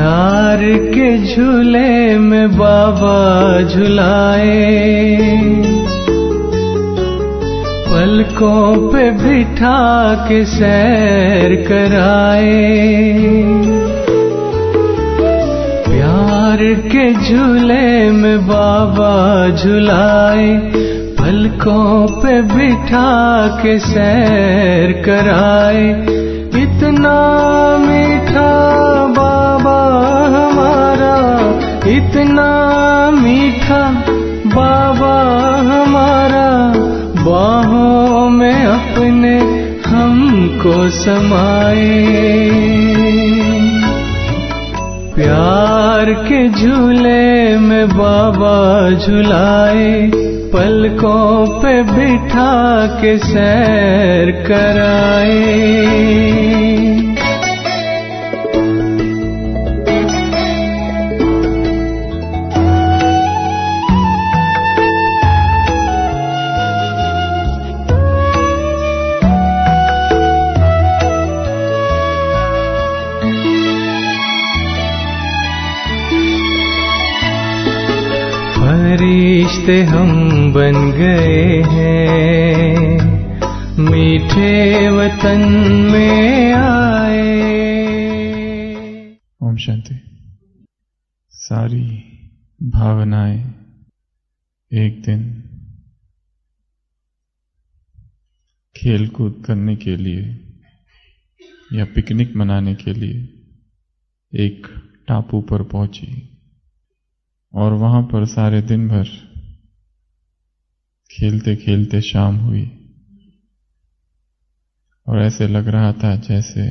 प्यार के झूले में बाबा झुलाए, पलकों पे बिठा के सैर कराए। प्यार के झूले में बाबा झुलाए, पलकों पे बिठा के सैर कराए। इतना मीठा बाबा हमारा, इतना मीठा बाबा हमारा, बाहों में अपने हमको समाए। प्यार के झूले में बाबा झुलाए, पलकों पे बिठा के सैर कराए। फरिश्ते हम बन गए हैं, मीठे वतन में आए। ओम शांति। सारी भावनाएं एक दिन खेल कूद करने के लिए या पिकनिक मनाने के लिए एक टापू पर पहुंची और वहां पर सारे दिन भर खेलते खेलते शाम हुई और ऐसे लग रहा था जैसे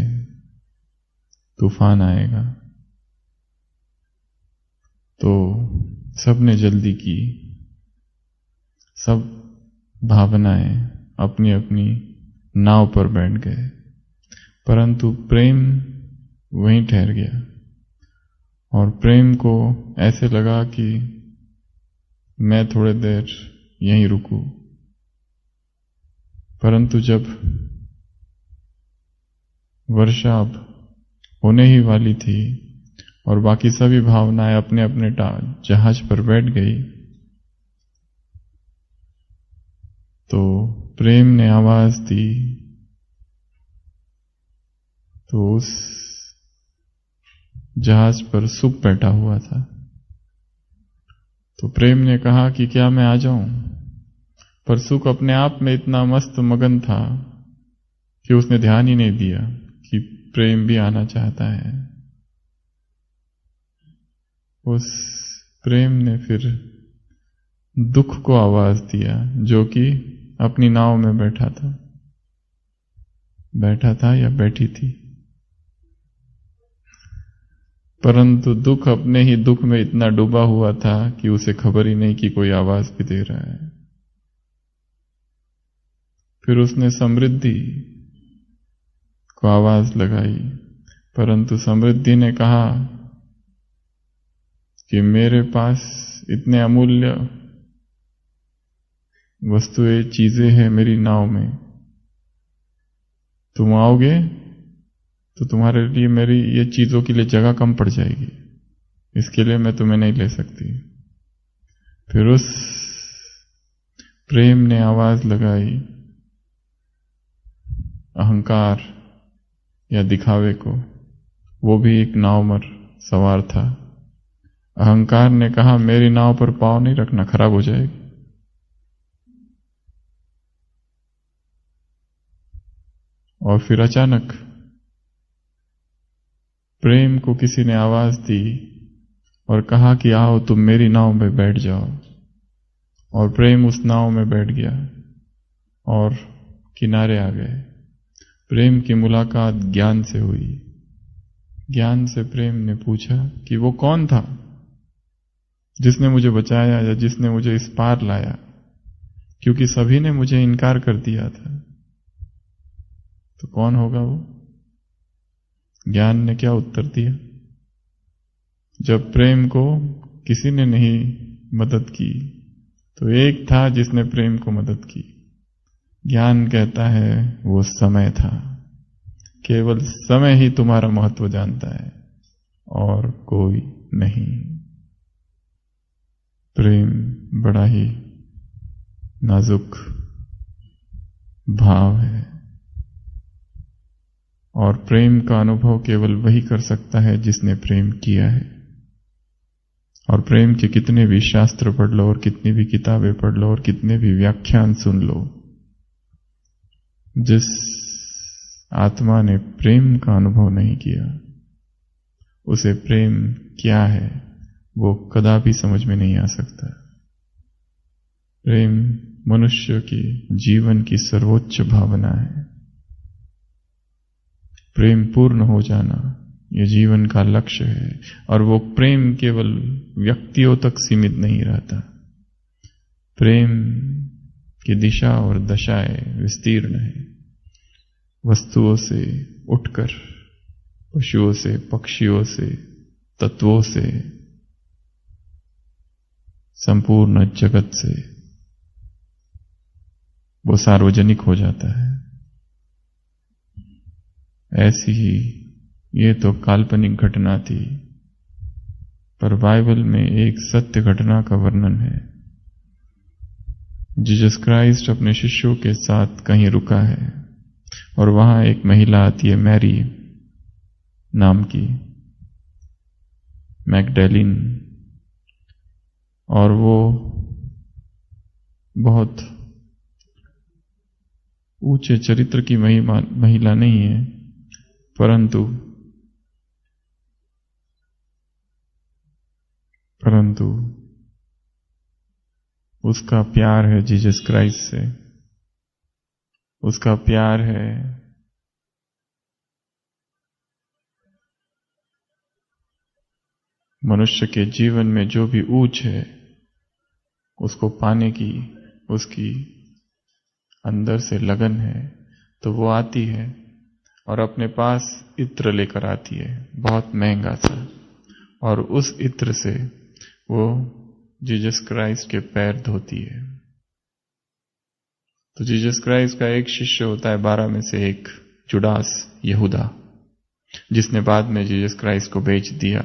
तूफान आएगा। तो सबने जल्दी की, सब भावनाएं अपनी अपनी नाव पर बैठ गए, परंतु प्रेम वहीं ठहर गया। और प्रेम को ऐसे लगा कि मैं थोड़ी देर यहीं रुकूं, परंतु जब वर्षा अब होने ही वाली थी और बाकी सभी भावनाएं अपने अपने जहाज पर बैठ गई, तो प्रेम ने आवाज दी। तो उस जहाज पर सुख बैठा हुआ था। तो प्रेम ने कहा कि क्या मैं आ जाऊं, पर सुख अपने आप में इतना मस्त मगन था कि उसने ध्यान ही नहीं दिया कि प्रेम भी आना चाहता है। उस प्रेम ने फिर दुख को आवाज दिया, जो कि अपनी नाव में बैठा था या बैठी थी, परंतु दुख अपने ही दुख में इतना डूबा हुआ था कि उसे खबर ही नहीं कि कोई आवाज भी दे रहा है। फिर उसने समृद्धि को आवाज लगाई, परंतु समृद्धि ने कहा कि मेरे पास इतने अमूल्य वस्तुएं चीजें हैं मेरी नाव में, तुम आओगे तो तुम्हारे लिए मेरी ये चीजों के लिए जगह कम पड़ जाएगी, इसके लिए मैं तुम्हें नहीं ले सकती। फिर उस प्रेम ने आवाज लगाई अहंकार या दिखावे को, वो भी एक नाव पर सवार था। अहंकार ने कहा मेरी नाव पर पांव नहीं रखना, खराब हो जाएगी। और फिर अचानक प्रेम को किसी ने आवाज दी और कहा कि आओ तुम मेरी नाव में बैठ जाओ। और प्रेम उस नाव में बैठ गया और किनारे आ गए। प्रेम की मुलाकात ज्ञान से हुई। ज्ञान से प्रेम ने पूछा कि वो कौन था जिसने मुझे बचाया या जिसने मुझे इस पार लाया, क्योंकि सभी ने मुझे इनकार कर दिया था। तो कौन होगा वो? ज्ञान ने क्या उत्तर दिया? जब प्रेम को किसी ने नहीं मदद की तो एक था जिसने प्रेम को मदद की। ज्ञान कहता है वो समय था, केवल समय ही तुम्हारा महत्व जानता है और कोई नहीं। प्रेम बड़ा ही नाजुक भाव है और प्रेम का अनुभव केवल वही कर सकता है जिसने प्रेम किया है। और प्रेम के कितने भी शास्त्र पढ़ लो और कितनी भी किताबें पढ़ लो और कितने भी व्याख्यान सुन लो, जिस आत्मा ने प्रेम का अनुभव नहीं किया उसे प्रेम क्या है वो कदापि समझ में नहीं आ सकता। प्रेम मनुष्य की जीवन की सर्वोच्च भावना है। प्रेम पूर्ण हो जाना यह जीवन का लक्ष्य है और वो प्रेम केवल व्यक्तियों तक सीमित नहीं रहता। प्रेम की दिशा और दशाएं विस्तीर्ण है, वस्तुओं से उठकर पशुओं से, पक्षियों से, तत्वों से, संपूर्ण जगत से वो सार्वजनिक हो जाता है। ऐसी ही ये तो काल्पनिक घटना थी, पर बाइबल में एक सत्य घटना का वर्णन है। जीसस क्राइस्ट अपने शिष्यों के साथ कहीं रुका है और वहां एक महिला आती है, मैरी नाम की, मैगडैलिन, और वो बहुत ऊंचे चरित्र की महिला नहीं है, परंतु उसका प्यार है जीसस क्राइस्ट से। उसका प्यार है मनुष्य के जीवन में जो भी ऊंच है उसको पाने की उसकी अंदर से लगन है। तो वो आती है और अपने पास इत्र लेकर आती है, बहुत महंगा सा, और उस इत्र से वो जीसस क्राइस्ट के पैर धोती है। तो जीसस क्राइस्ट का एक शिष्य होता है 12 में से एक, जुडास यहूदा, जिसने बाद में जीसस क्राइस्ट को बेच दिया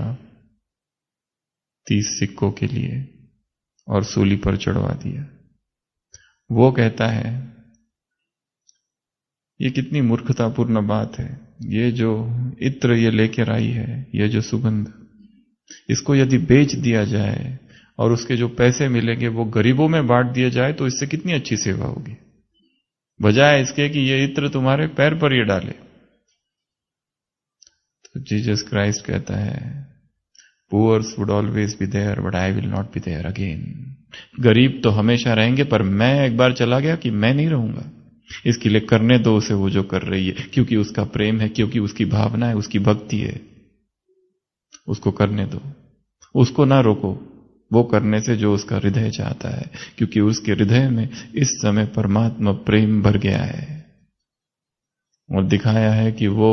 30 सिक्कों के लिए और सूली पर चढ़वा दिया। वो कहता है ये कितनी मूर्खतापूर्ण बात है, ये जो इत्र ये लेकर आई है, ये जो सुगंध, इसको यदि बेच दिया जाए और उसके जो पैसे मिलेंगे वो गरीबों में बांट दिया जाए तो इससे कितनी अच्छी सेवा होगी, बजाय इसके कि ये इत्र तुम्हारे पैर पर ये डाले। तो जीसस क्राइस्ट कहता है, poors would always be there but I will not be there again. गरीब तो हमेशा रहेंगे पर मैं एक बार चला गया कि मैं नहीं रहूंगा। इसके लिए करने दो उसे वो जो कर रही है, क्योंकि उसका प्रेम है, क्योंकि उसकी भावना है, उसकी भक्ति है। उसको करने दो, उसको ना रोको वो करने से जो उसका हृदय चाहता है, क्योंकि उसके हृदय में इस समय परमात्मा प्रेम भर गया है। और दिखाया है कि वो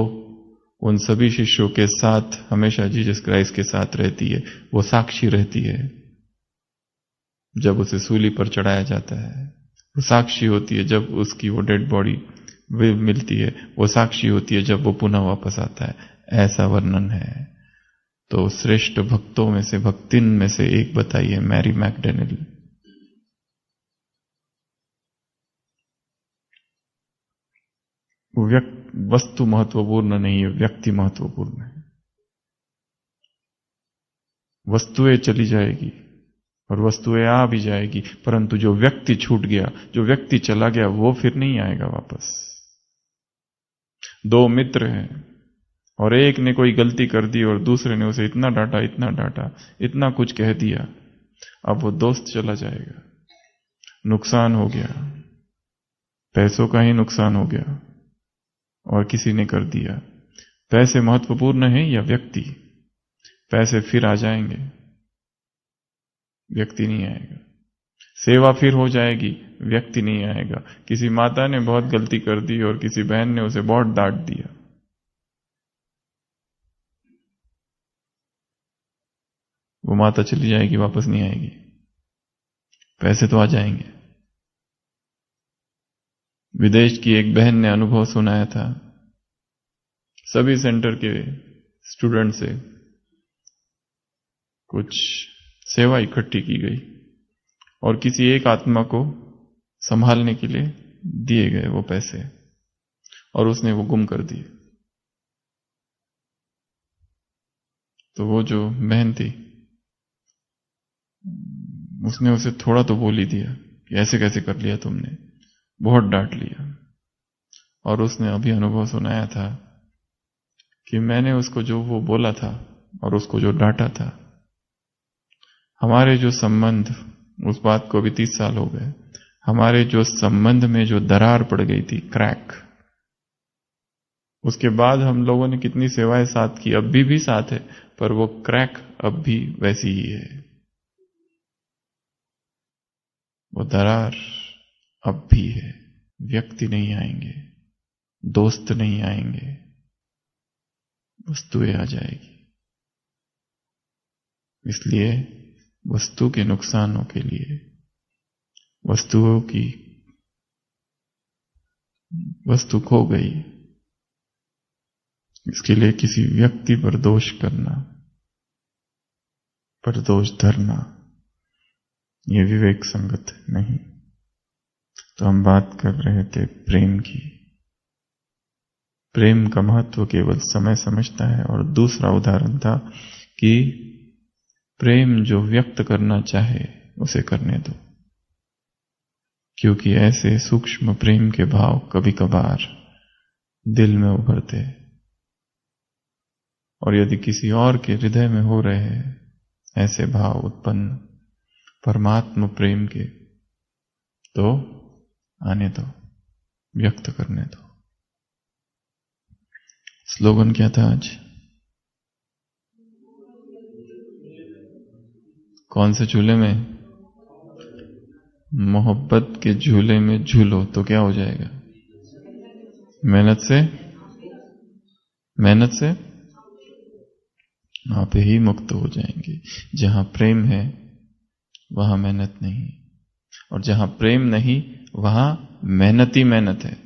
उन सभी शिष्यों के साथ हमेशा जीसस क्राइस्ट के साथ रहती है। वो साक्षी रहती है जब उसे सूली पर चढ़ाया जाता है, वो साक्षी होती है जब उसकी वो डेड बॉडी मिलती है, वो साक्षी होती है जब वो पुनः वापस आता है। ऐसा वर्णन है। तो श्रेष्ठ भक्तों में से, भक्तिन में से एक बताइए, मैरी मैगडैलिन। वस्तु महत्वपूर्ण नहीं है, व्यक्ति महत्वपूर्ण है। वस्तुएं चली जाएगी और वस्तुएं आ भी जाएगी, परंतु जो व्यक्ति छूट गया, जो व्यक्ति चला गया, वो फिर नहीं आएगा वापस। 2 मित्र हैं और एक ने कोई गलती कर दी और दूसरे ने उसे इतना डांटा, इतना कुछ कह दिया, अब वो दोस्त चला जाएगा। नुकसान हो गया, पैसों का ही नुकसान हो गया और किसी ने कर दिया। पैसे महत्वपूर्ण हैं या व्यक्ति? पैसे फिर आ जाएंगे, व्यक्ति नहीं आएगा। सेवा फिर हो जाएगी, व्यक्ति नहीं आएगा। किसी माता ने बहुत गलती कर दी और किसी बहन ने उसे बहुत डांट दिया, वो माता चली जाएगी, वापस नहीं आएगी। पैसे तो आ जाएंगे। विदेश की एक बहन ने अनुभव सुनाया था सभी सेंटर के स्टूडेंट से कुछ सेवा इकट्ठी की गई और किसी एक आत्मा को संभालने के लिए दिए गए वो पैसे, और उसने वो गुम कर दिए। तो वो जो बहन थी उसने उसे थोड़ा तो बोल ही दिया कि ऐसे कैसे कर लिया तुमने, बहुत डांट लिया। और उसने अभी अनुभव सुनाया था कि मैंने उसको जो वो बोला था और उसको जो डांटा था, हमारे जो संबंध, उस बात को अभी 30 साल हो गए, हमारे जो संबंध में जो दरार पड़ गई थी, क्रैक, उसके बाद हम लोगों ने कितनी सेवाएं साथ की, अब भी साथ है, पर वो क्रैक अब भी वैसी ही है। वो दरार अब भी है। व्यक्ति नहीं आएंगे, दोस्त नहीं आएंगे, वस्तुएं आ जाएगी। इसलिए वस्तु के नुकसानों के लिए, वस्तु खो गई, इसके लिए किसी व्यक्ति पर दोष करना, पर दोष धरना, ये विवेक संगत नहीं। तो हम बात कर रहे थे प्रेम की। प्रेम का महत्व केवल समय समझता है। और दूसरा उदाहरण था कि प्रेम जो व्यक्त करना चाहे उसे करने दो, क्योंकि ऐसे सूक्ष्म प्रेम के भाव कभी कभार दिल में उभरते हैं, और यदि किसी और के हृदय में हो रहे हैं ऐसे भाव उत्पन्न परमात्म प्रेम के, तो आने दो, व्यक्त करने दो। स्लोगन क्या था आज? कौन से झूले में? मोहब्बत के झूले में झूलो तो क्या हो जाएगा? मेहनत से आप ही मुक्त हो जाएंगे। जहां प्रेम है वहां मेहनत नहीं, और जहां प्रेम नहीं वहां मेहनत ही मेहनत है।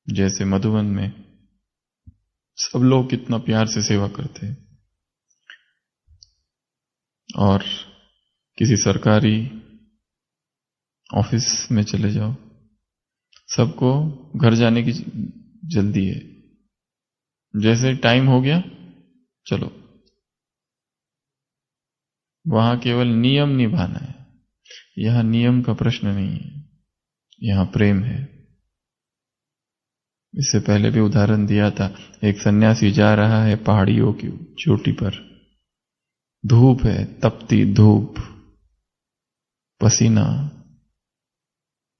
जैसे मधुवन में सब लोग कितना प्यार से सेवा करते हैं, और किसी सरकारी ऑफिस में चले जाओ, सबको घर जाने की जल्दी है, जैसे टाइम हो गया चलो। वहां केवल नियम निभाना है, यहां नियम का प्रश्न नहीं है, यहां प्रेम है। इससे पहले भी उदाहरण दिया था, एक सन्यासी जा रहा है पहाड़ियों की चोटी पर, धूप है, तपती धूप, पसीना,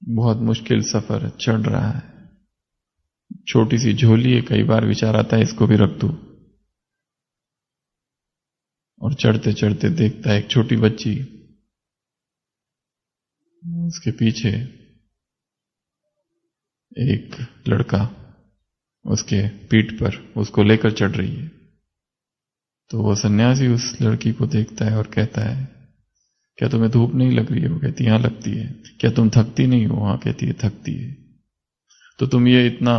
बहुत मुश्किल सफर चढ़ रहा है, छोटी सी झोली है, कई बार विचार आता है इसको भी रख दूं, और चढ़ते चढ़ते देखता है एक छोटी बच्ची, उसके पीछे एक लड़का उसके पीठ पर उसको लेकर चढ़ रही है। तो वो सन्यासी उस लड़की को देखता है और कहता है, क्या तुम्हें धूप नहीं लग रही है? वो कहती है हाँ लगती है। क्या तुम थकती नहीं हो? हाँ कहती है थकती है। तो तुम ये इतना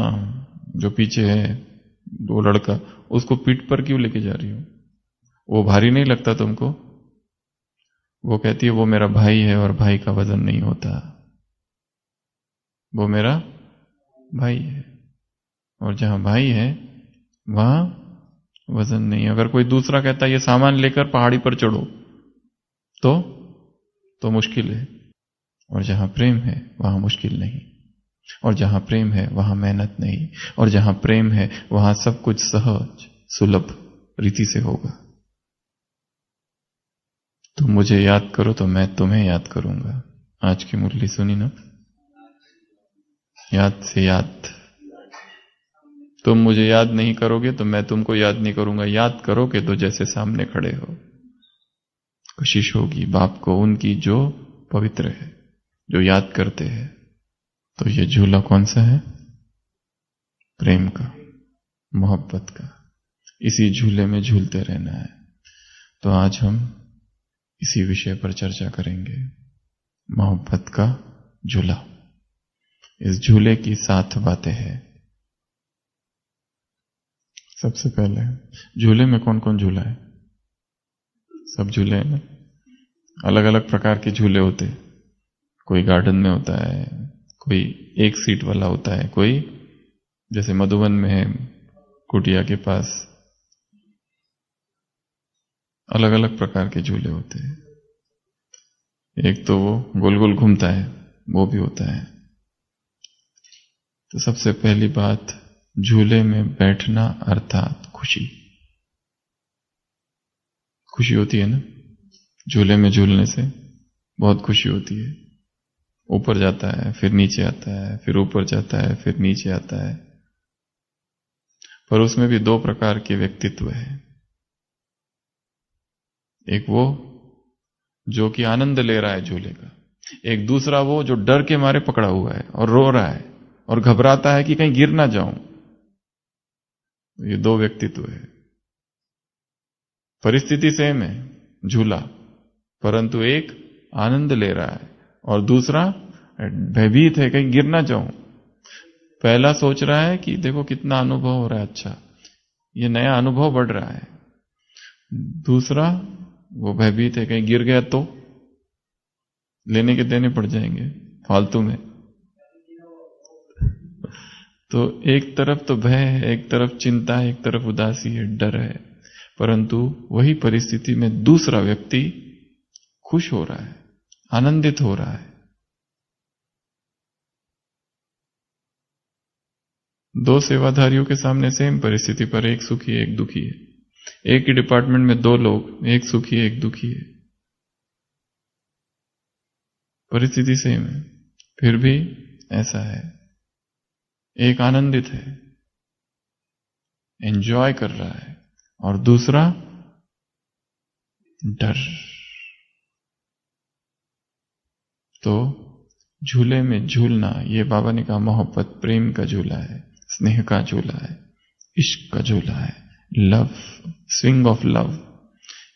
जो पीछे है वो लड़का, उसको पीठ पर क्यों लेके जा रही हो? वो भारी नहीं लगता तुमको? वो कहती है वो मेरा भाई है और भाई का वजन नहीं होता, वो मेरा भाई है, और जहां भाई है वहां वजन नहीं। अगर कोई दूसरा कहता है ये सामान लेकर पहाड़ी पर चढ़ो तो मुश्किल है, और जहां प्रेम है वहां मुश्किल नहीं, और जहां प्रेम है वहां मेहनत नहीं, और जहां प्रेम है वहां सब कुछ सहज सुलभ रीति से होगा। तुम मुझे याद करो तो मैं तुम्हें याद करूंगा। आज की मुरली सुनी ना? याद से याद। तुम मुझे याद नहीं करोगे तो मैं तुमको याद नहीं करूंगा। याद करोगे तो जैसे सामने खड़े हो। कोशिश होगी बाप को उनकी जो पवित्र है, जो याद करते हैं। तो ये झूला कौन सा है? प्रेम का, मोहब्बत का। इसी झूले में झूलते रहना है। तो आज हम इसी विषय पर चर्चा करेंगे, मोहब्बत का झूला। इस झूले की 7 बातें हैं। सबसे पहले झूले में कौन कौन झूला है? सब झूले हैं ना। अलग अलग प्रकार के झूले होते हैं। कोई गार्डन में होता है, कोई एक सीट वाला होता है, कोई जैसे मधुबन में है कुटिया के पास, अलग अलग प्रकार के झूले होते हैं। एक तो वो गोल गोल घूमता है, वो भी होता है। तो सबसे पहली बात, झूले में बैठना अर्थात खुशी। खुशी होती है ना, झूले में झूलने से बहुत खुशी होती है। ऊपर जाता है, फिर नीचे आता है, फिर ऊपर जाता है, फिर नीचे आता है। पर उसमें भी दो प्रकार के व्यक्तित्व है। एक वो जो कि आनंद ले रहा है झूले का, एक दूसरा वो जो डर के मारे पकड़ा हुआ है और रो रहा है और घबराता है कि कहीं गिर ना जाऊं। ये दो व्यक्तित्व है। परिस्थिति सेम है, झूला, परंतु एक आनंद ले रहा है और दूसरा भयभीत है कहीं गिर ना जाऊं। पहला सोच रहा है कि देखो कितना अनुभव हो रहा है, अच्छा ये नया अनुभव बढ़ रहा है। दूसरा वो भयभीत है कहीं गिर गया तो लेने के देने पड़ जाएंगे फालतू में। तो एक तरफ तो भय है, एक तरफ चिंता है, एक तरफ उदासी है, डर है, परंतु वही परिस्थिति में दूसरा व्यक्ति खुश हो रहा है, आनंदित हो रहा है। दो सेवाधारियों के सामने सेम परिस्थिति पर एक सुखी है, एक दुखी है। एक ही डिपार्टमेंट में दो लोग, एक सुखी है, एक दुखी है। परिस्थिति सेम है, फिर भी ऐसा है। एक आनंदित है, एंजॉय कर रहा है, और दूसरा डर। तो झूले में झूलना, ये बाबा ने कहा मोहब्बत प्रेम का झूला है, स्नेह का झूला है, इश्क का झूला है, लव, स्विंग ऑफ लव।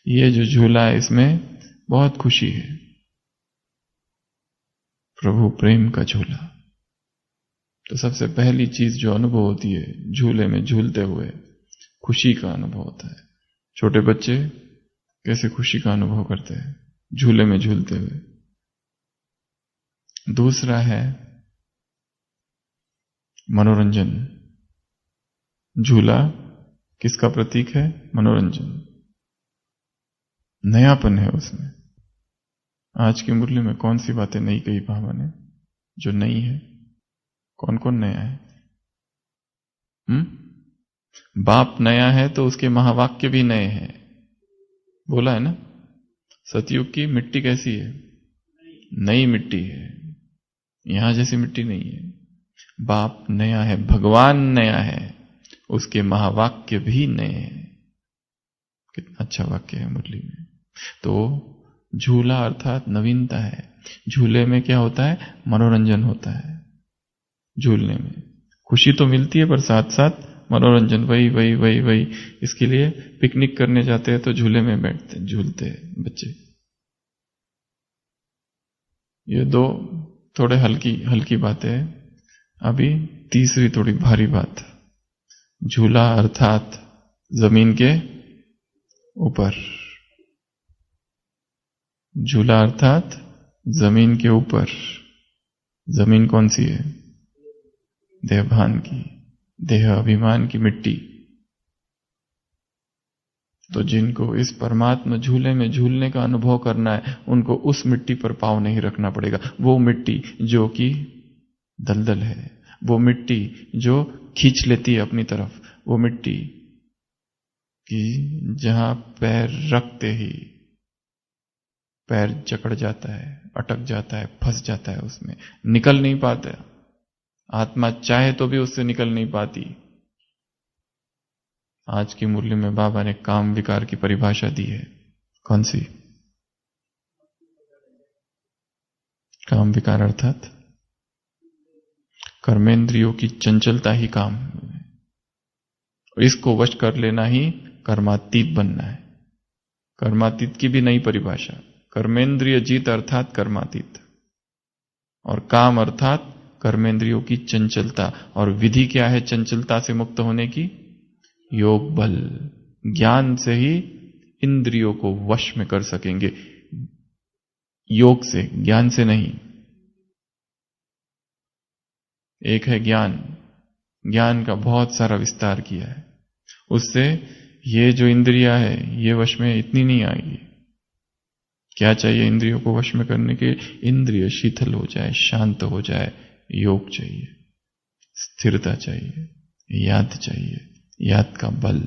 ये जो झूला है इसमें बहुत खुशी है। प्रभु प्रेम का झूला। तो सबसे पहली चीज जो अनुभव होती है झूले में झूलते हुए, खुशी का अनुभव होता है। छोटे बच्चे कैसे खुशी का अनुभव करते हैं झूले में झूलते हुए। दूसरा है मनोरंजन। झूला किसका प्रतीक है? मनोरंजन। नयापन है उसमें। आज की मुरली में कौन सी बातें नई कही बाबा ने जो नई है? कौन कौन नया है? बाप नया है तो उसके महावाक्य भी नए हैं। बोला है ना, सतयुग की मिट्टी कैसी है? नई मिट्टी है, यहां जैसी मिट्टी नहीं है। बाप नया है, भगवान नया है, उसके महावाक्य भी नए हैं। कितना अच्छा वाक्य है मुरली में। तो झूला अर्थात नवीनता है। झूले में क्या होता है? मनोरंजन होता है। झूलने में खुशी तो मिलती है, पर साथ साथ मनोरंजन। वही वही वही वही इसके लिए पिकनिक करने जाते हैं तो झूले में बैठते, झूलते हैं बच्चे। ये दो थोड़े हल्की बातें हैं। अभी तीसरी थोड़ी भारी बात। झूला अर्थात जमीन के ऊपर। झूला अर्थात जमीन के ऊपर। जमीन कौन सी है? देहभान की, देह अभिमान की मिट्टी। तो जिनको इस परमात्मा झूले में झूलने का अनुभव करना है, उनको उस मिट्टी पर पांव नहीं रखना पड़ेगा। वो मिट्टी जो कि दलदल है, वो मिट्टी जो खींच लेती है अपनी तरफ, वो मिट्टी कि जहां पैर रखते ही पैर जकड़ जाता है, अटक जाता है, फंस जाता है, उसमें निकल नहीं पाता। आत्मा चाहे तो भी उससे निकल नहीं पाती। आज की मुरली में बाबा ने काम विकार की परिभाषा दी है। कौन सी? काम विकार अर्थात कर्मेंद्रियों की चंचलता ही काम। इसको वश कर लेना ही कर्मातीत बनना है। कर्मातीत की भी नई परिभाषा। कर्मेंद्रिय जीत अर्थात कर्मातीत, और काम अर्थात कर्मेंद्रियों की चंचलता। और विधि क्या है चंचलता से मुक्त होने की? योग बल, ज्ञान से ही इंद्रियों को वश में कर सकेंगे, योग से, ज्ञान से नहीं। एक है ज्ञान, ज्ञान का बहुत सारा विस्तार किया है, उससे ये जो इंद्रियां है ये वश में इतनी नहीं आएगी। क्या चाहिए इंद्रियों को वश में करने के? इंद्रिय शीतल हो जाए, शांत हो जाए। योग चाहिए, स्थिरता चाहिए, याद चाहिए, याद का बल,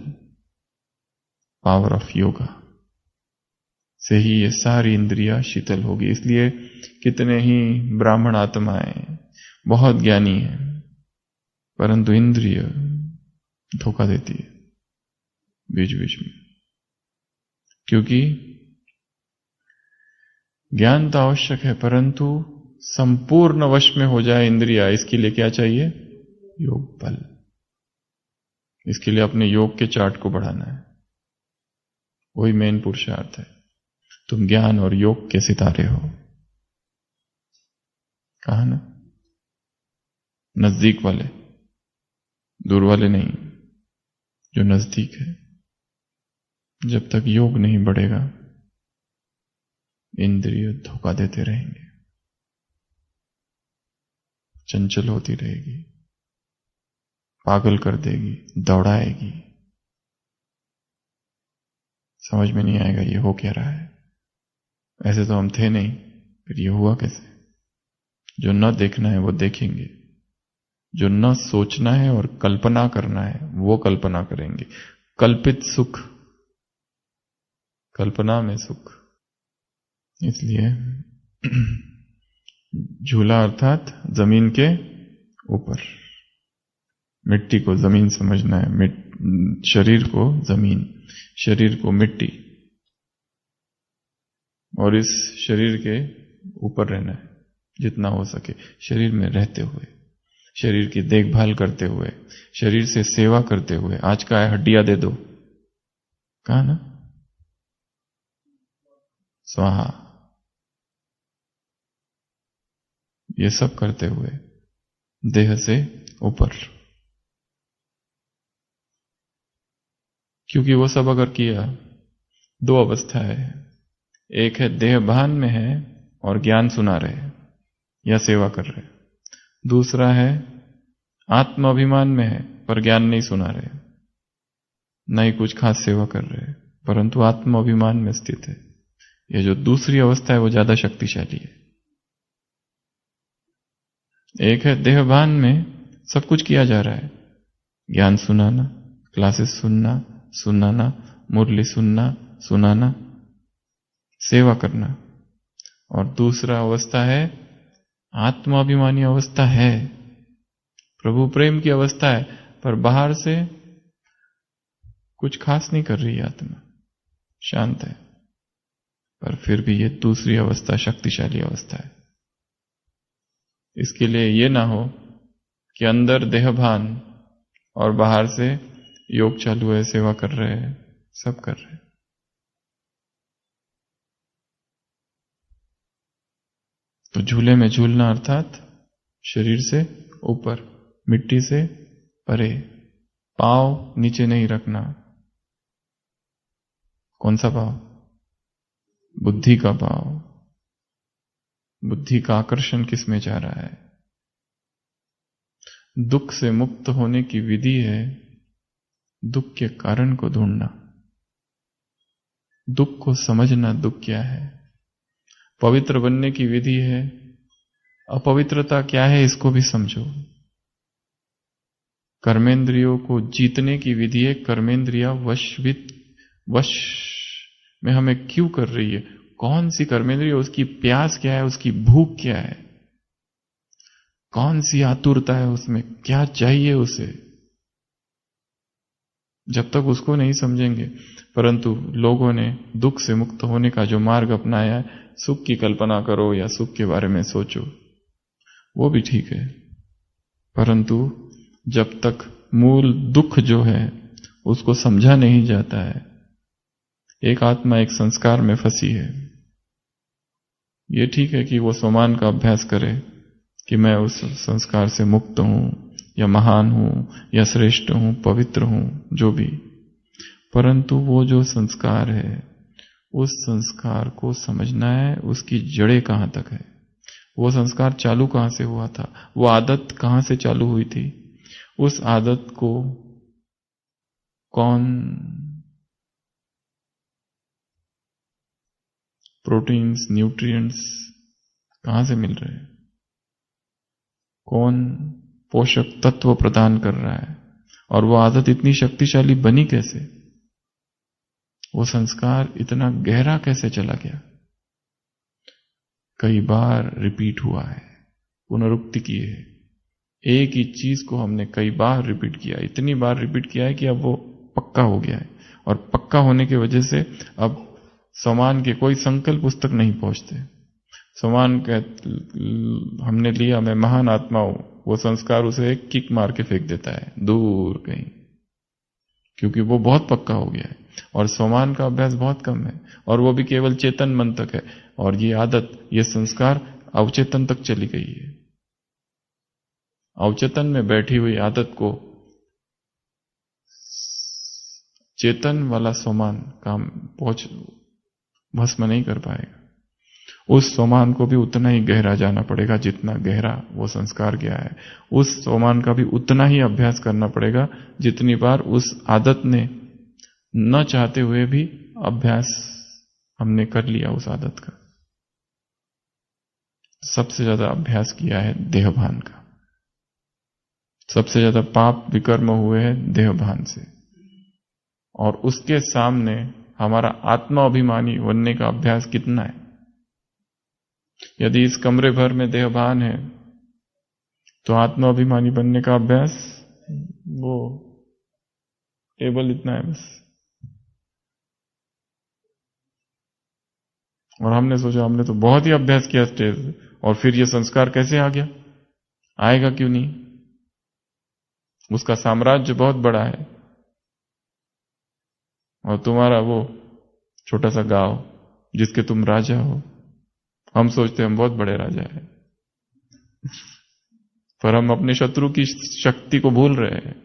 पावर ऑफ योगा से ही ये सारी इंद्रियां शीतल होगी। इसलिए कितने ही ब्राह्मण आत्माएं बहुत ज्ञानी हैं, परंतु इंद्रिय धोखा देती है बीच बीच में, क्योंकि ज्ञान तो आवश्यक है, परंतु संपूर्ण वश में हो जाए इंद्रिया, इसके लिए क्या चाहिए? योग बल। इसके लिए अपने योग के चार्ट को बढ़ाना है, वही मेन पुरुषार्थ है। तुम ज्ञान और योग के सितारे हो, कहा ना, नजदीक वाले, दूर वाले नहीं, जो नजदीक है। जब तक योग नहीं बढ़ेगा इंद्रिय धोखा देते रहेंगे, चंचल होती रहेगी, पागल कर देगी, दौड़ाएगी, समझ में नहीं आएगा ये हो क्या रहा है। ऐसे तो हम थे नहीं, फिर ये हुआ कैसे? जो न देखना है वो देखेंगे, जो न सोचना है और कल्पना करना है वो कल्पना करेंगे। कल्पित सुख, कल्पना में सुख। इसलिए झूला अर्थात जमीन के ऊपर, मिट्टी को जमीन समझना है, शरीर को जमीन, शरीर को मिट्टी, और इस शरीर के ऊपर रहना है जितना हो सके, शरीर में रहते हुए, शरीर की देखभाल करते हुए, शरीर से सेवा करते हुए। आज का है हड्डियां दे दो, कहा ना, स्वाहा, ये सब करते हुए देह से ऊपर, क्योंकि वो सब अगर किया, दो अवस्था है, एक है देह भान में है और ज्ञान सुना रहे या सेवा कर रहे, दूसरा है आत्म अभिमान में है पर ज्ञान नहीं सुना रहे, नहीं कुछ खास सेवा कर रहे, परंतु आत्म अभिमान में स्थित है। ये जो दूसरी अवस्था है वो ज्यादा शक्तिशाली है। एक है देहभान में सब कुछ किया जा रहा है, ज्ञान सुनाना, क्लासेस सुनना, सुनाना, मुरली सुनना, सुनाना, सेवा करना, और दूसरा अवस्था है आत्माभिमानी अवस्था है, प्रभु प्रेम की अवस्था है, पर बाहर से कुछ खास नहीं कर रही आत्मा, शांत है, पर फिर भी ये दूसरी अवस्था शक्तिशाली अवस्था है। इसके लिए ये ना हो कि अंदर देहभान और बाहर से योग चालू है, सेवा कर रहे हैं, सब कर रहे हैं। तो झूले में झूलना अर्थात शरीर से ऊपर, मिट्टी से परे, पांव नीचे नहीं रखना। कौन सा पांव? बुद्धि का पांव। बुद्धि का आकर्षण किस में जा रहा है? दुख से मुक्त होने की विधि है दुख के कारण को ढूंढना, दुख को समझना, दुख क्या है। पवित्र बनने की विधि है अपवित्रता क्या है इसको भी समझो। कर्मेंद्रियों को जीतने की विधि है कर्मेंद्रिया वश में हमें क्यों कर रही है, कौन सी कर्मेंद्रिय, उसकी प्यास क्या है, उसकी भूख क्या है, कौन सी आतुरता है उसमें, क्या चाहिए उसे। जब तक उसको नहीं समझेंगे, परंतु लोगों ने दुख से मुक्त होने का जो मार्ग अपनाया है, सुख की कल्पना करो या सुख के बारे में सोचो, वो भी ठीक है, परंतु जब तक मूल दुख जो है उसको समझा नहीं जाता है। एक आत्मा एक संस्कार में फंसी है, ये ठीक है कि वो स्वमान का अभ्यास करे कि मैं उस संस्कार से मुक्त हूं, या महान हूं या श्रेष्ठ हूं, पवित्र हूं, जो भी, परंतु वो जो संस्कार है, उस संस्कार को समझना है, उसकी जड़ें कहां तक है, वो संस्कार चालू कहां से हुआ था, वो आदत कहां से चालू हुई थी, उस आदत को कौन प्रोटीन्स, न्यूट्रिएंट्स कहां से मिल रहे हैं, कौन पोषक तत्व प्रदान कर रहा है, और वो आदत इतनी शक्तिशाली बनी कैसे, वो संस्कार इतना गहरा कैसे चला गया, कई बार रिपीट हुआ है, पुनरुक्ति की है, एक ही चीज को हमने कई बार रिपीट किया, इतनी बार रिपीट किया है कि अब वो पक्का हो गया है, और पक्का होने की वजह से अब समान के कोई संकल्प उस तक नहीं पहुंचते। समान हमने लिया, मैं महान आत्मा हूं, वो संस्कार उसे एक किक मार के फेंक देता है दूर कहीं, क्योंकि वो बहुत पक्का हो गया है, और समान का अभ्यास बहुत कम है, और वो भी केवल चेतन मन तक है, और ये आदत, ये संस्कार अवचेतन तक चली गई है। अवचेतन में बैठी हुई आदत को चेतन वाला समान काम पहुंच भस्म नहीं कर पाएगा। उस सोमान को भी उतना ही गहरा जाना पड़ेगा जितना गहरा वो संस्कार गया है। उस सोमान का भी उतना ही अभ्यास करना पड़ेगा जितनी बार उस आदत ने न चाहते हुए भी अभ्यास हमने कर लिया उस आदत का। सबसे ज्यादा अभ्यास किया है देहभान का। सबसे ज्यादा पाप विकर्म हुए हैं देहभान से, और उसके सामने हमारा आत्मा अभिमानी बनने का अभ्यास कितना है। यदि इस कमरे भर में देहभान है तो आत्मा अभिमानी बनने का अभ्यास, वो टेबल इतना है बस। और हमने सोचा हमने तो बहुत ही अभ्यास किया स्टेज, और फिर ये संस्कार कैसे आ गया, आएगा क्यों नहीं। उसका साम्राज्य बहुत बड़ा है और तुम्हारा वो छोटा सा गांव जिसके तुम राजा हो। हम सोचते हम बहुत बड़े राजा हैं, पर हम अपने शत्रु की शक्ति को भूल रहे हैं।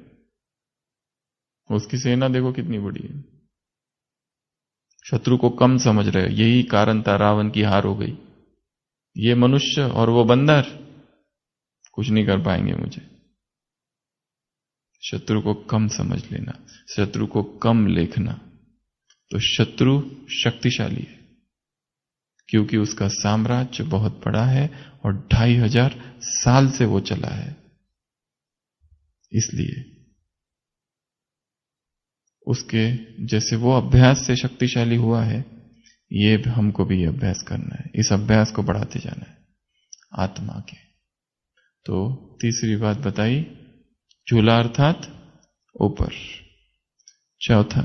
उसकी सेना देखो कितनी बड़ी है। शत्रु को कम समझ रहे हैं, यही कारण था रावण की हार हो गई। ये मनुष्य और वो बंदर कुछ नहीं कर पाएंगे मुझे। शत्रु को कम समझ लेना, शत्रु को कम लेखना, तो शत्रु शक्तिशाली है क्योंकि उसका साम्राज्य बहुत बड़ा है और 2500 साल से वो चला है। इसलिए उसके जैसे वो अभ्यास से शक्तिशाली हुआ है, ये हमको भी अभ्यास करना है। इस अभ्यास को बढ़ाते जाना है आत्मा के। तो तीसरी बात बताई, झूला अर्थात ऊपर। चौथा,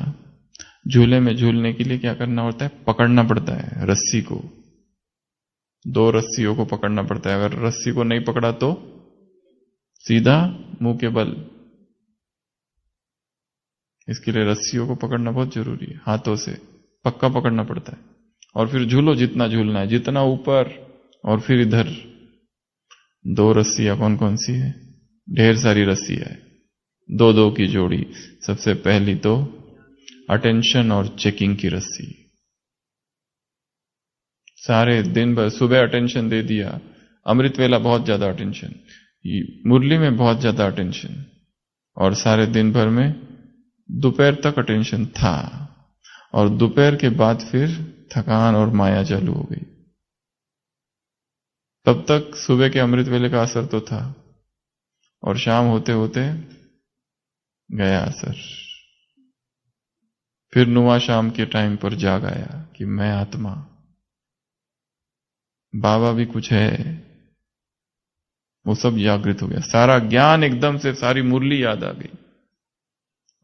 झूले में झूलने के लिए क्या करना होता है, पकड़ना पड़ता है रस्सी को। 2 रस्सियों को पकड़ना पड़ता है। अगर रस्सी को नहीं पकड़ा तो सीधा मुंह के बल। इसके लिए रस्सियों को पकड़ना बहुत जरूरी है, हाथों से पक्का पकड़ना पड़ता है। और फिर झूलो जितना झूलना है, जितना ऊपर, और फिर इधर 2 रस्सियां कौन कौन सी है, ढेर सारी रस्सियां है, 2-2 की जोड़ी। सबसे पहली तो अटेंशन और चेकिंग की रस्सी। सारे दिन भर सुबह अटेंशन दे दिया, अमृत वेला बहुत ज्यादा अटेंशन, मुरली में बहुत ज्यादा अटेंशन, और सारे दिन भर में दोपहर तक अटेंशन था, और दोपहर के बाद फिर थकान और माया चालू हो गई। तब तक सुबह के अमृत वेले का असर तो था, और शाम होते होते गया असर। फिर नुआ शाम के टाइम पर जाग आया कि मैं आत्मा, बाबा भी कुछ है, वो सब जागृत हो गया। सारा ज्ञान एकदम से, सारी मुरली याद आ गई,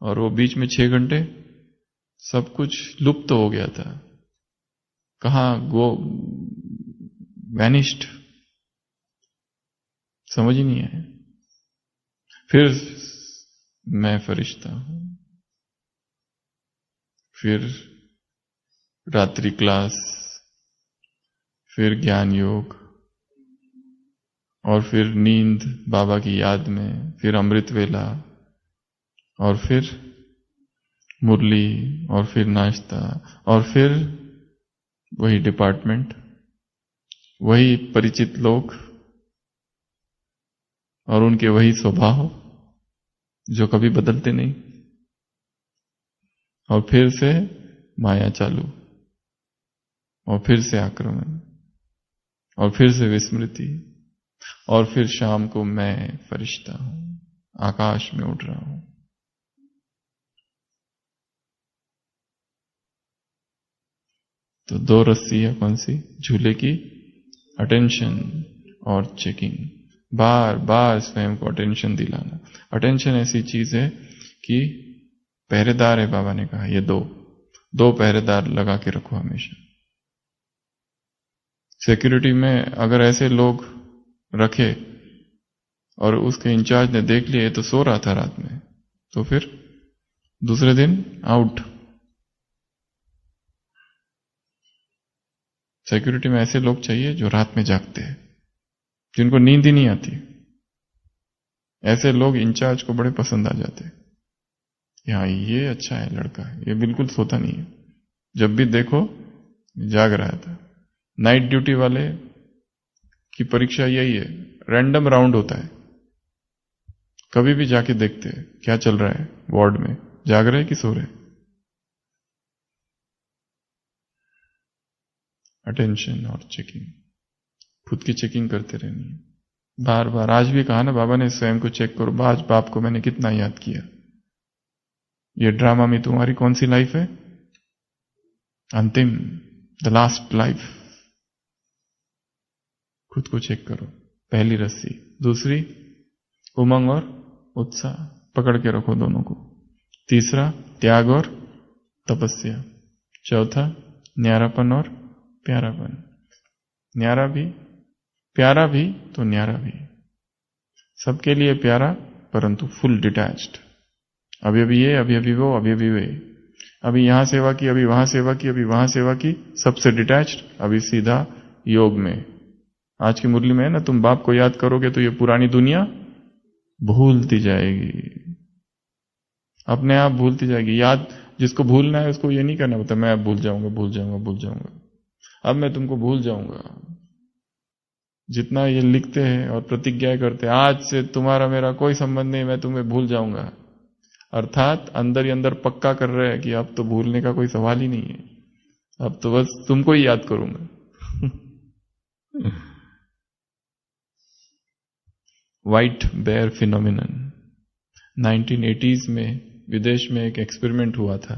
और वो बीच में 6 घंटे सब कुछ लुप्त हो गया था। कहां गो वैनिश्ड, समझ ही नहीं है। फिर मैं फरिश्ता हूं, फिर रात्रि क्लास, फिर ज्ञान योग, और फिर नींद बाबा की याद में, फिर अमृत वेला, और फिर मुरली, और फिर नाश्ता, और फिर वही डिपार्टमेंट, वही परिचित लोग और उनके वही स्वभाव जो कभी बदलते नहीं, और फिर से माया चालू, और फिर से आक्रमण, और फिर से विस्मृति, और फिर शाम को मैं फरिश्ता हूं, आकाश में उड़ रहा हूं। तो दो रस्सी है कौन सी? झूले की अटेंशन और चेकिंग। बार बार स्वयं को अटेंशन दिलाना। अटेंशन ऐसी चीज है कि पहरेदार है, बाबा ने कहा ये दो पहरेदार लगा के रखो हमेशा। सिक्योरिटी में अगर ऐसे लोग रखे और उसके इंचार्ज ने देख लिए तो सो रहा था रात में, तो फिर दूसरे दिन आउट। सिक्योरिटी में ऐसे लोग चाहिए जो रात में जागते हैं, जिनको नींद ही नहीं आती। ऐसे लोग इंचार्ज को बड़े पसंद आ जाते हैं। हाँ, ये अच्छा है लड़का, ये बिल्कुल सोता नहीं है, जब भी देखो जाग रहा था। नाइट ड्यूटी वाले की परीक्षा यही है, रैंडम राउंड होता है। कभी भी जाके देखते हैं क्या चल रहा है वार्ड में, जाग रहे कि सो रहे। अटेंशन और चेकिंग, खुद की चेकिंग करते रहनी है बार बार। आज भी कहा ना बाबा ने, स्वयं को चेक करो, आज बाप को मैंने कितना याद किया। ये ड्रामा में तुम्हारी कौन सी लाइफ है? अंतिम, द लास्ट लाइफ। खुद को चेक करो। पहली रस्सी। दूसरी उमंग और उत्साह, पकड़ के रखो दोनों को। तीसरा त्याग और तपस्या। चौथा न्यारापन और प्यारापन। न्यारा भी, प्यारा भी तो न्यारा भी, सबके लिए प्यारा परंतु फुल डिटैच्ड। अभी अभी ये, अभी अभी वो, अभी अभी वे, अभी यहां सेवा की, अभी वहां सेवा की, अभी वहां सेवा की, सबसे डिटैच्ड। अभी सीधा योग में। आज की मुरली में है ना, तुम बाप को याद करोगे तो ये पुरानी दुनिया भूलती जाएगी, अपने आप भूलती जाएगी। याद जिसको भूलना है उसको ये नहीं करना पड़ता मैं अब भूल जाऊंगा, भूल जाऊंगा, भूल जाऊंगा, अब मैं तुमको भूल जाऊंगा। जितना ये लिखते हैं और प्रतिज्ञाएं करते हैं, आज से तुम्हारा मेरा कोई संबंध नहीं, मैं तुम्हें भूल जाऊंगा, अर्थात अंदर ही अंदर पक्का कर रहे हैं कि अब तो भूलने का कोई सवाल ही नहीं है, अब तो बस तुमको ही याद करूंगा। White bear phenomenon. 1980s में विदेश में एक एक्सपेरिमेंट हुआ था।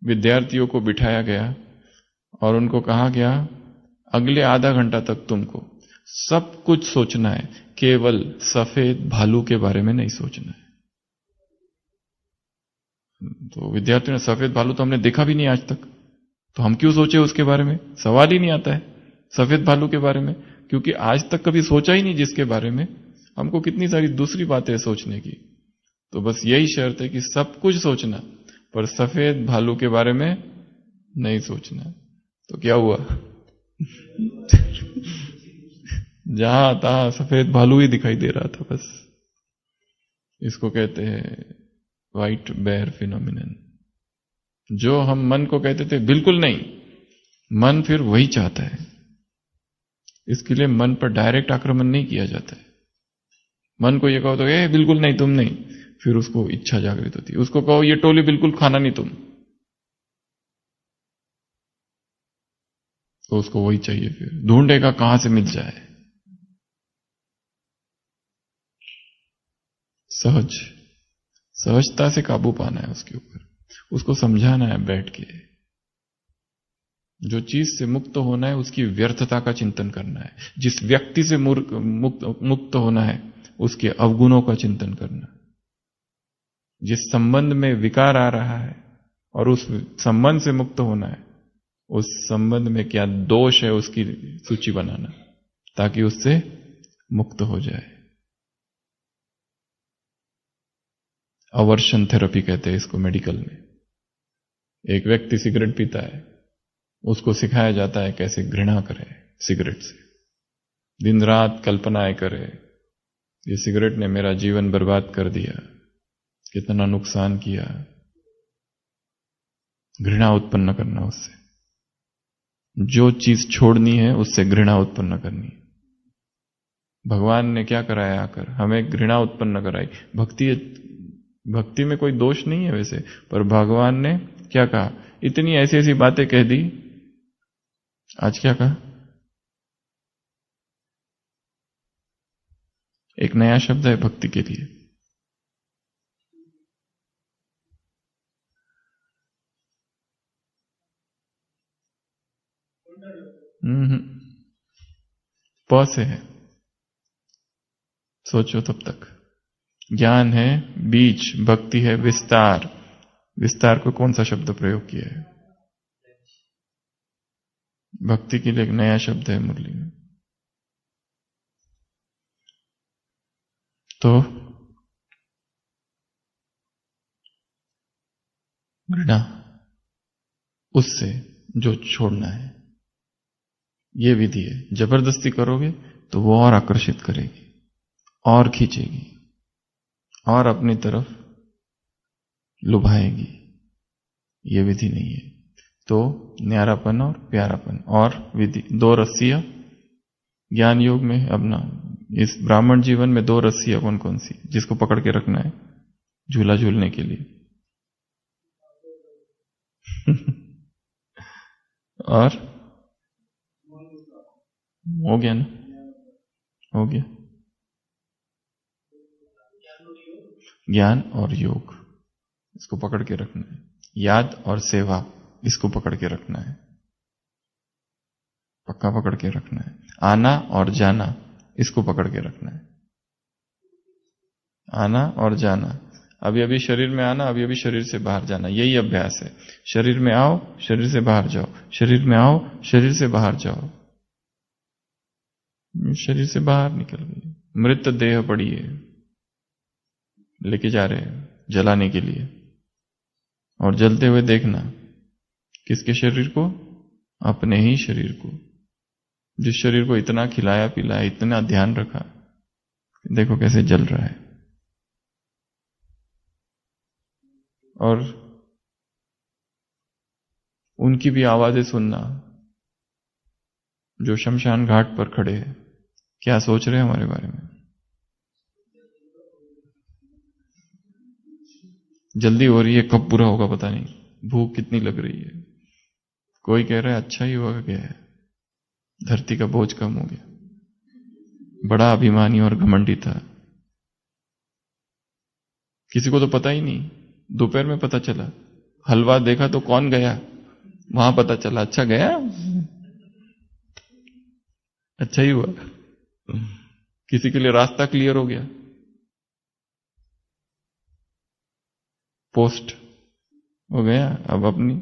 विद्यार्थियों को बिठाया गया और उनको कहा गया अगले आधा घंटा तक तुमको सब कुछ सोचना है, केवल सफेद भालू के बारे में नहीं सोचना है। तो विद्यार्थियों ने, सफेद भालू तो हमने देखा भी नहीं आज तक, तो हम क्यों सोचे उसके बारे में? सवाल ही नहीं आता है सफेद भालू के बारे में, क्योंकि आज तक कभी सोचा ही नहीं जिसके बारे में। हमको कितनी सारी दूसरी बातें सोचने की। तो बस यही शर्त है कि सब कुछ सोचना, पर सफेद भालू के बारे में नहीं सोचना। तो क्या हुआ? जहां तहां सफेद भालू ही दिखाई दे रहा था बस। इसको कहते हैं व्हाइट बेयर फिनोमिनन। जो हम मन को कहते थे बिल्कुल नहीं, मन फिर वही चाहता है। इसके लिए मन पर डायरेक्ट आक्रमण नहीं किया जाता है। मन को ये कहो तो बिल्कुल नहीं, तुम नहीं, फिर उसको इच्छा जागृत होती है। उसको कहो ये टोली बिल्कुल खाना नहीं तुम, तो उसको वही चाहिए, फिर ढूंढेगा कहां से मिल जाए। सहजता से काबू पाना है उसके ऊपर, उसको समझाना है बैठ के। जो चीज से मुक्त होना है उसकी व्यर्थता का चिंतन करना है। जिस व्यक्ति से मुक्त होना है उसके अवगुणों का चिंतन करना। जिस संबंध में विकार आ रहा है और उस संबंध से मुक्त होना है, उस संबंध में क्या दोष है उसकी सूची बनाना, ताकि उससे मुक्त हो जाए। अवर्शन थेरेपी कहते हैं इसको मेडिकल में। एक व्यक्ति सिगरेट पीता है, उसको सिखाया जाता है कैसे घृणा करे सिगरेट से। दिन रात कल्पनाएं करे, ये सिगरेट ने मेरा जीवन बर्बाद कर दिया, कितना नुकसान किया। घृणा उत्पन्न करना उससे, जो चीज छोड़नी है उससे घृणा उत्पन्न करनी। भगवान ने क्या कराया आकर, हमें घृणा उत्पन्न कराई। भक्ति में कोई दोष नहीं है वैसे, पर भगवान ने क्या कहा, इतनी ऐसी ऐसी बातें कह दी। आज क्या कहा, एक नया शब्द है भक्ति के लिए, प से है, सोचो तब तक। ज्ञान है बीज, भक्ति है विस्तार। विस्तार को कौन सा शब्द प्रयोग किया है? भक्ति के लिए एक नया शब्द है मुरली में। तो घृणा उससे जो छोड़ना है, ये विधि है। जबरदस्ती करोगे तो वो और आकर्षित करेगी और खींचेगी और अपनी तरफ लुभाएगी। ये विधि नहीं है। तो न्यारापन और प्यारापन और विधि, दो रस्सियां ज्ञान योग में। अब ना इस ब्राह्मण जीवन में दो रस्सियां कौन कौन सी जिसको पकड़ के रखना है झूला झूलने के लिए? और हो गया ना, हो गया। ज्ञान और योग इसको पकड़ के रखना है। याद और सेवा इसको पकड़ के रखना है, पक्का पकड़ के रखना है। आना और जाना इसको पकड़ के रखना है। आना और जाना, अभी अभी शरीर में आना, अभी अभी शरीर से बाहर जाना, यही अभ्यास है। शरीर में आओ, शरीर से बाहर जाओ, शरीर में आओ, शरीर से बाहर जाओ। शरीर से बाहर निकल गई, मृत देह पड़ी है, लेके जा रहे हैं जलाने के लिए। और जलते हुए देखना, किसके शरीर को? अपने ही शरीर को। जिस शरीर को इतना खिलाया पिलाया, इतना ध्यान रखा, देखो कैसे जल रहा है। और उनकी भी आवाजें सुनना जो शमशान घाट पर खड़े हैं, क्या सोच रहे हैं हमारे बारे में। जल्दी हो रही है, कब पूरा होगा पता नहीं, भूख कितनी लग रही है। कोई कह रहा है अच्छा ही हुआ गया है, धरती का बोझ कम हो गया। बड़ा अभिमानी और घमंडी था, किसी को तो पता ही नहीं। दोपहर में पता चला, हलवा देखा तो कौन गया, वहां पता चला अच्छा गया, अच्छा ही हुआ। किसी के लिए रास्ता क्लियर हो गया, पोस्ट हो गया। अब अपनी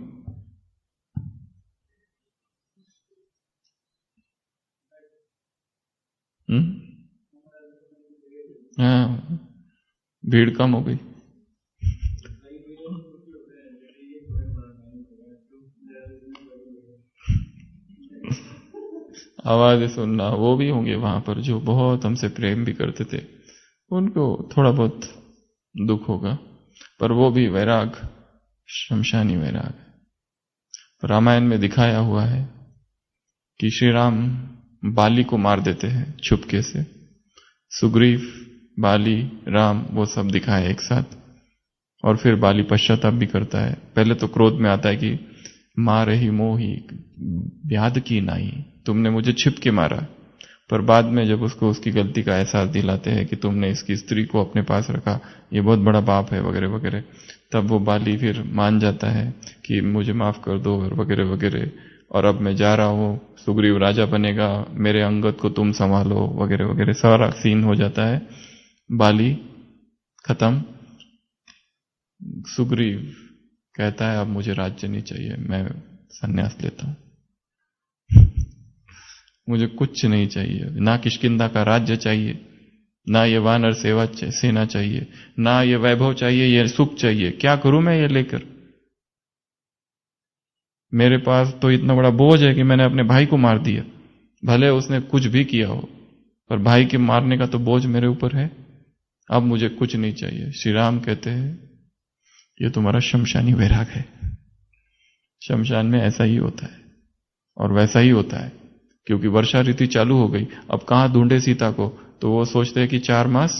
हाँ, भीड़ कम हो गई। आवाजें सुनना, वो भी होंगे वहां पर जो बहुत हमसे प्रेम भी करते थे, उनको थोड़ा बहुत दुख होगा, पर वो भी वैराग, शमशानी वैराग है। रामायण में दिखाया हुआ है कि श्री राम बाली को मार देते हैं छुपके से। सुग्रीव, बाली, राम वो सब दिखाए एक साथ। और फिर बाली पश्चाताप भी करता है। पहले तो क्रोध में आता है कि मार ही मोही व्याध की नाई, तुमने मुझे छिप के मारा। पर बाद में जब उसको उसकी गलती का एहसास दिलाते हैं कि तुमने इसकी स्त्री को अपने पास रखा, ये बहुत बड़ा पाप है वगैरह वगैरह, तब वो बाली फिर मान जाता है कि मुझे माफ कर दो वगैरह वगैरह, और अब मैं जा रहा हूं, सुग्रीव राजा बनेगा, मेरे अंगद को तुम संभालो वगैरह वगैरह, सारा सीन हो जाता है। बाली खत्म। सुग्रीव कहता है अब मुझे राज्य नहीं चाहिए, मैं संन्यास लेता हूं, मुझे कुछ नहीं चाहिए, ना किष्किंधा का राज्य चाहिए, ना ये वानर सेना चाहिए, ना ये वैभव चाहिए, ये सुख चाहिए। क्या करूं मैं ये लेकर? मेरे पास तो इतना बड़ा बोझ है कि मैंने अपने भाई को मार दिया, भले उसने कुछ भी किया हो, पर भाई के मारने का तो बोझ मेरे ऊपर है, अब मुझे कुछ नहीं चाहिए। श्री राम कहते हैं ये तुम्हारा शमशानी वैराग है। शमशान में ऐसा ही होता है और वैसा ही होता है, क्योंकि वर्षा ऋतु चालू हो गई। अब कहां ढूंढे सीता को? तो वो सोचते हैं कि 4 मास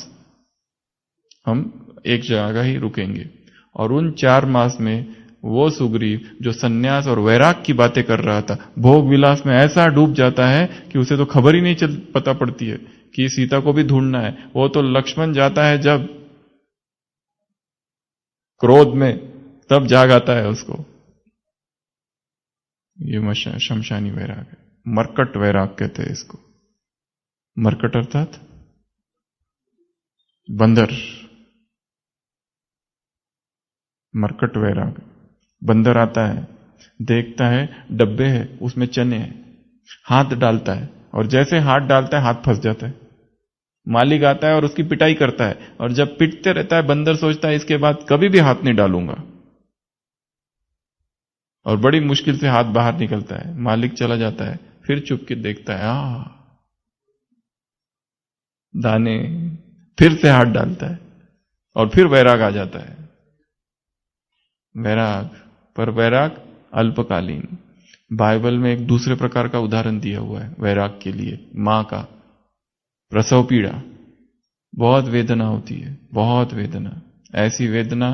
हम एक जगह ही रुकेंगे, और उन 4 मास में वो सुग्रीव जो सन्यास और वैराग की बातें कर रहा था, भोग विलास में ऐसा डूब जाता है कि उसे तो खबर ही नहीं पता पड़ती है कि सीता को भी ढूंढना है। वो तो लक्ष्मण जाता है जब क्रोध में, तब जाग आता है उसको। ये शमशानी वैराग है, मरकट वैराग कहते हैं इसको। मरकट अर्थात बंदर, मरकट वैराग। बंदर आता है, देखता है डब्बे है, उसमें चने हैं, हाथ डालता है, और जैसे हाथ डालता है हाथ फंस जाता है। मालिक आता है और उसकी पिटाई करता है, और जब पिटते रहता है बंदर सोचता है इसके बाद कभी भी हाथ नहीं डालूंगा, और बड़ी मुश्किल से हाथ बाहर निकलता है। मालिक चला जाता है, फिर चुप के देखता है, दाने, फिर से हाथ डालता है, और फिर वैराग आ जाता है। वैराग, पर वैराग अल्पकालीन। बाइबल में एक दूसरे प्रकार का उदाहरण दिया हुआ है वैराग के लिए, मां का प्रसव पीड़ा। बहुत वेदना होती है, बहुत वेदना, ऐसी वेदना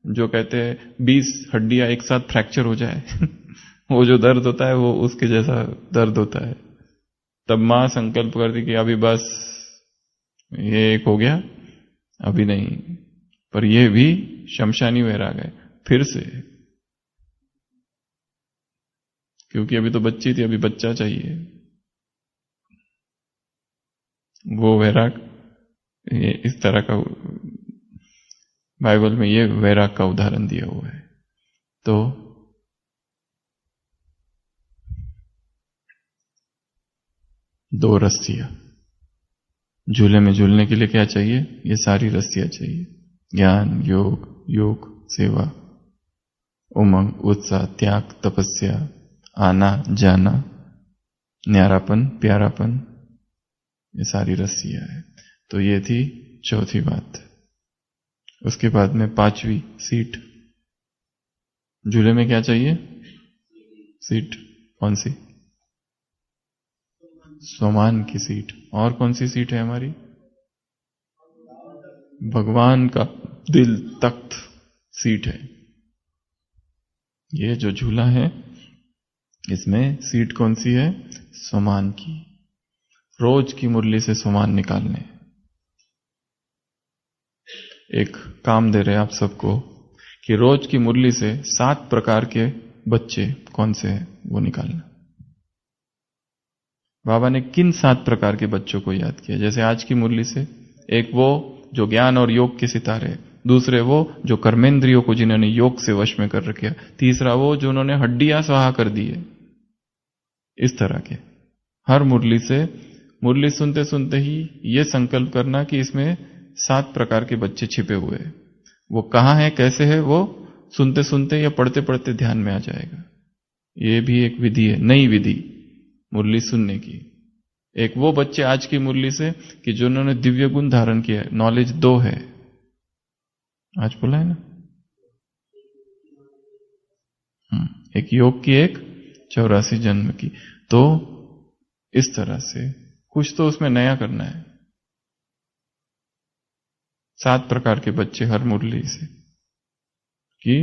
जो कहते हैं 20 हड्डियां एक साथ फ्रैक्चर हो जाए वो जो दर्द होता है वो उसके जैसा दर्द होता है। तब मां संकल्प करती कि अभी बस ये एक हो गया, अभी नहीं। पर यह भी शमशानी वैराग है, फिर से, क्योंकि अभी तो बच्ची थी, अभी बच्चा चाहिए। वो वैराग, ये इस तरह का बाइबल में ये वैराग का उदाहरण दिया हुआ है। तो दो रस्सियां, झूले में झूलने के लिए क्या चाहिए? ये सारी रस्सियां चाहिए। ज्ञान, योग, योग, सेवा, उमंग, उत्साह, त्याग, तपस्या, आना जाना, न्यारापन, प्यारापन, ये सारी रस्सियां है। तो ये थी चौथी बात। उसके बाद में 5वीं सीट। झूले में क्या चाहिए? सीट। कौन सी? सोमान की सीट। और कौन सी सीट है हमारी? भगवान का दिल, तख्त सीट है। ये जो झूला है इसमें सीट कौन सी है? सोमान की। रोज की मुरली से सोमान निकालने। एक काम दे रहे आप सबको कि रोज की मुरली से 7 प्रकार के बच्चे कौन से हैं वो निकालना। बाबा ने किन 7 प्रकार के बच्चों को याद किया? जैसे आज की मुरली से एक वो जो ज्ञान और योग के सितारे, दूसरे वो जो कर्मेंद्रियों को जिन्होंने योग से वश में कर रखा, तीसरा वो जो उन्होंने हड्डियां स्वाहा कर दी है। इस तरह के हर मुरली से, मुरली सुनते सुनते ही ये संकल्प करना कि इसमें 7 प्रकार के बच्चे छिपे हुए हैं। वो कहां है, कैसे है, वो सुनते सुनते या पढ़ते पढ़ते ध्यान में आ जाएगा। ये भी एक विधि है, नई विधि मुरली सुनने की। एक वो बच्चे आज की मुरली से कि जिन्होंने दिव्य गुण धारण किया है, नॉलेज 2 है। आज बोला है ना, एक योग की, एक 84 जन्म की। तो इस तरह से कुछ तो उसमें नया करना है। 7 प्रकार के बच्चे हर मुरली से, कि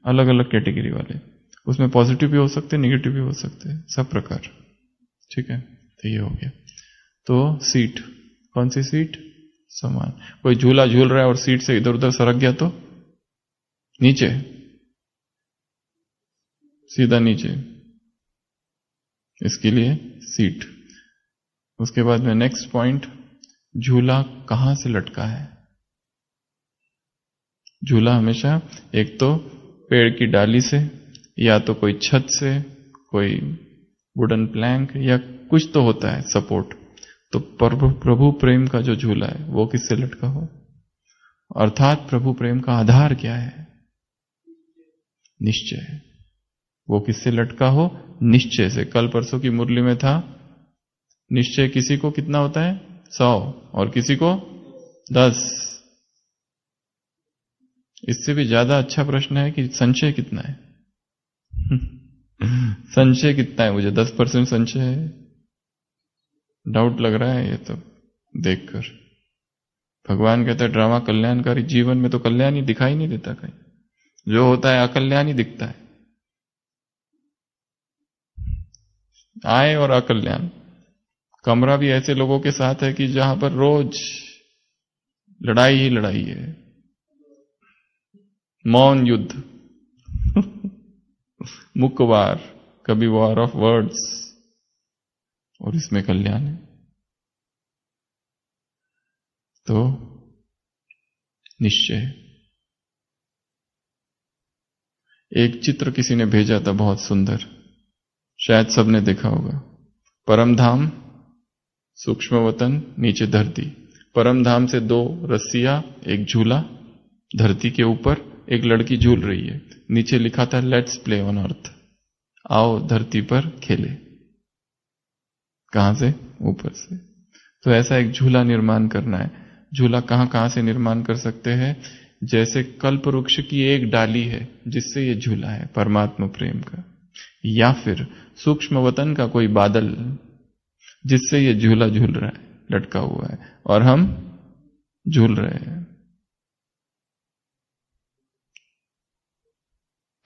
अलग अलग कैटेगरी वाले। उसमें पॉजिटिव भी हो सकते, नेगेटिव भी हो सकते हैं, सब प्रकार। ठीक है, तो ये हो गया। तो सीट, कौन सी सीट? समान। कोई झूला झूल रहा है और सीट से इधर उधर सरक गया तो नीचे, सीधा नीचे, इसके लिए सीट। उसके बाद में नेक्स्ट पॉइंट, झूला कहां से लटका है? झूला हमेशा एक तो पेड़ की डाली से, या तो कोई छत से, कोई वुडन प्लैंक, या कुछ तो होता है सपोर्ट। तो प्रभु प्रेम का जो झूला है वो किससे लटका हो? अर्थात प्रभु प्रेम का आधार क्या है? निश्चय। वो किससे लटका हो? निश्चय से। कल परसों की मुरली में था, निश्चय किसी को कितना होता है? 100 और किसी को 10। इससे भी ज्यादा अच्छा प्रश्न है कि संशय कितना है। संशय कितना है? मुझे 10% संशय है, डाउट लग रहा है ये तो देखकर। भगवान कहता है ड्रामा कल्याणकारी, जीवन में तो कल्याण ही दिखाई नहीं देता, कहीं जो होता है अकल्याण ही दिखता है। आए और अकल्याण। कमरा भी ऐसे लोगों के साथ है कि जहां पर रोज लड़ाई ही लड़ाई है, मौन युद्ध, मुख्य वार, कभी वॉर ऑफ वर्ड्स, और इसमें कल्याण है। तो निश्चय। एक चित्र किसी ने भेजा था बहुत सुंदर, शायद सबने देखा होगा। परम धाम, सूक्ष्म वतन, नीचे धरती। परम धाम से 2 रस्सियां, एक झूला, धरती के ऊपर एक लड़की झूल रही है, नीचे लिखा था लेट्स प्ले ऑन अर्थ, आओ धरती पर खेले। कहां से? ऊपर से। तो ऐसा एक झूला निर्माण करना है। झूला कहां कहां से निर्माण कर सकते हैं? जैसे कल्प वृक्ष की एक डाली है जिससे ये झूला है परमात्मा प्रेम का, या फिर सूक्ष्म वतन का कोई बादल जिससे ये झूला झूल रहा है, लटका हुआ है, और हम झूल रहे हैं।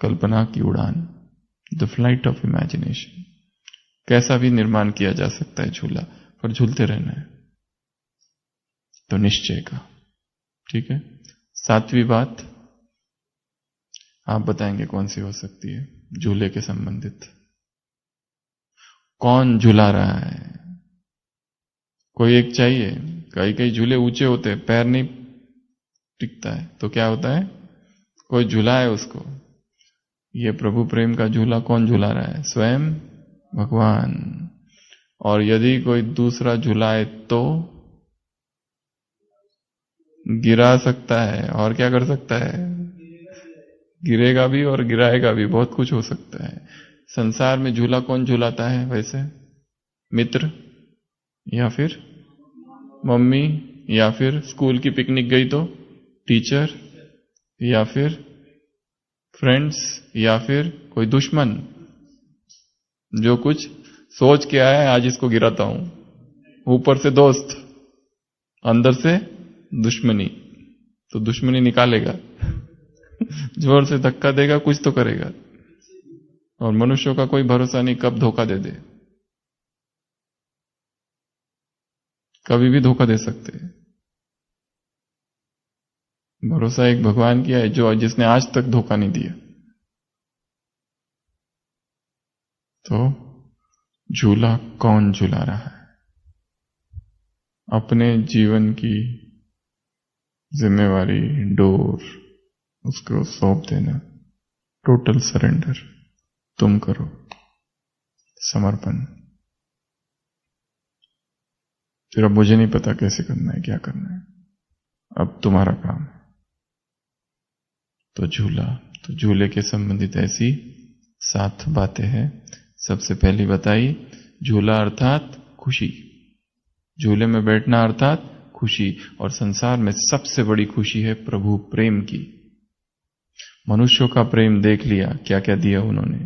कल्पना की उड़ान, द फ्लाइट ऑफ इमेजिनेशन। कैसा भी निर्माण किया जा सकता है झूला, पर झूलते रहना है। तो निश्चय का, ठीक है। 7वीं बात आप बताएंगे कौन सी हो सकती है झूले के संबंधित? कौन झूला रहा है? कोई एक चाहिए। कई कई झूले ऊंचे होते हैं, पैर नहीं टिकता है, तो क्या होता है? कोई झूला है उसको। ये प्रभु प्रेम का झूला कौन झूला रहा है? स्वयं भगवान। और यदि कोई दूसरा झूलाए तो गिरा सकता है, और क्या कर सकता है? गिरेगा भी और गिराएगा भी, बहुत कुछ हो सकता है। संसार में झूला कौन झूलाता है वैसे? मित्र, या फिर मम्मी, या फिर स्कूल की पिकनिक गई तो टीचर, या फिर फ्रेंड्स, या फिर कोई दुश्मन जो कुछ सोच के आया है आज इसको गिराता हूं। ऊपर से दोस्त, अंदर से दुश्मनी, तो दुश्मनी निकालेगा, जोर से धक्का देगा, कुछ तो करेगा। और मनुष्यों का कोई भरोसा नहीं, कब धोखा दे दे, कभी भी धोखा दे सकते हैं। भरोसा एक भगवान किया है जो जिसने आज तक धोखा नहीं दिया। तो झूला कौन झूला रहा है? अपने जीवन की जिम्मेवारी, डोर उसको सौंप देना, टोटल सरेंडर तुम करो, समर्पण। फिर अब मुझे नहीं पता कैसे करना है, क्या करना है, अब तुम्हारा काम है। तो झूला, तो झूले के संबंधित ऐसी 7 बातें हैं। सबसे पहली बताई, झूला अर्थात खुशी, झूले में बैठना अर्थात खुशी। और संसार में सबसे बड़ी खुशी है प्रभु प्रेम की। मनुष्यों का प्रेम देख लिया, क्या क्या दिया उन्होंने।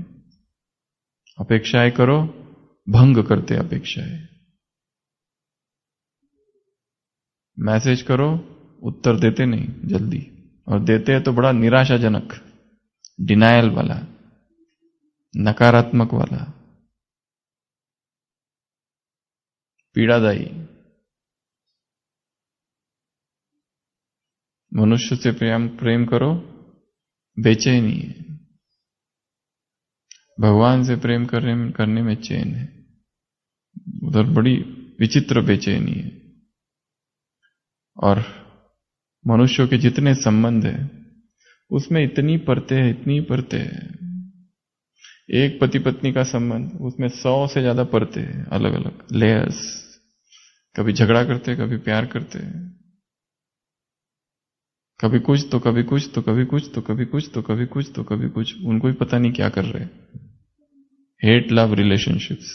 अपेक्षाएं करो, भंग करते अपेक्षाएं। मैसेज करो, उत्तर देते नहीं जल्दी, और देते हैं तो बड़ा निराशाजनक, डिनायल वाला, नकारात्मक वाला, पीड़ादायी। मनुष्य से प्रेम करो, बेचैनी है। भगवान से प्रेम करने में चैन है, उधर बड़ी विचित्र बेचैनी है। और मनुष्यों के जितने संबंध है उसमें इतनी परतें हैं, इतनी परतें हैं। एक पति पत्नी का संबंध, उसमें 100 से ज्यादा परतें हैं, अलग अलग लेयर्स। कभी झगड़ा करते, कभी प्यार करते, कभी कुछ तो कभी कुछ तो कभी कुछ तो कभी कुछ तो कभी कुछ तो कभी कुछ, उनको भी पता नहीं क्या कर रहे। Hate love relationships.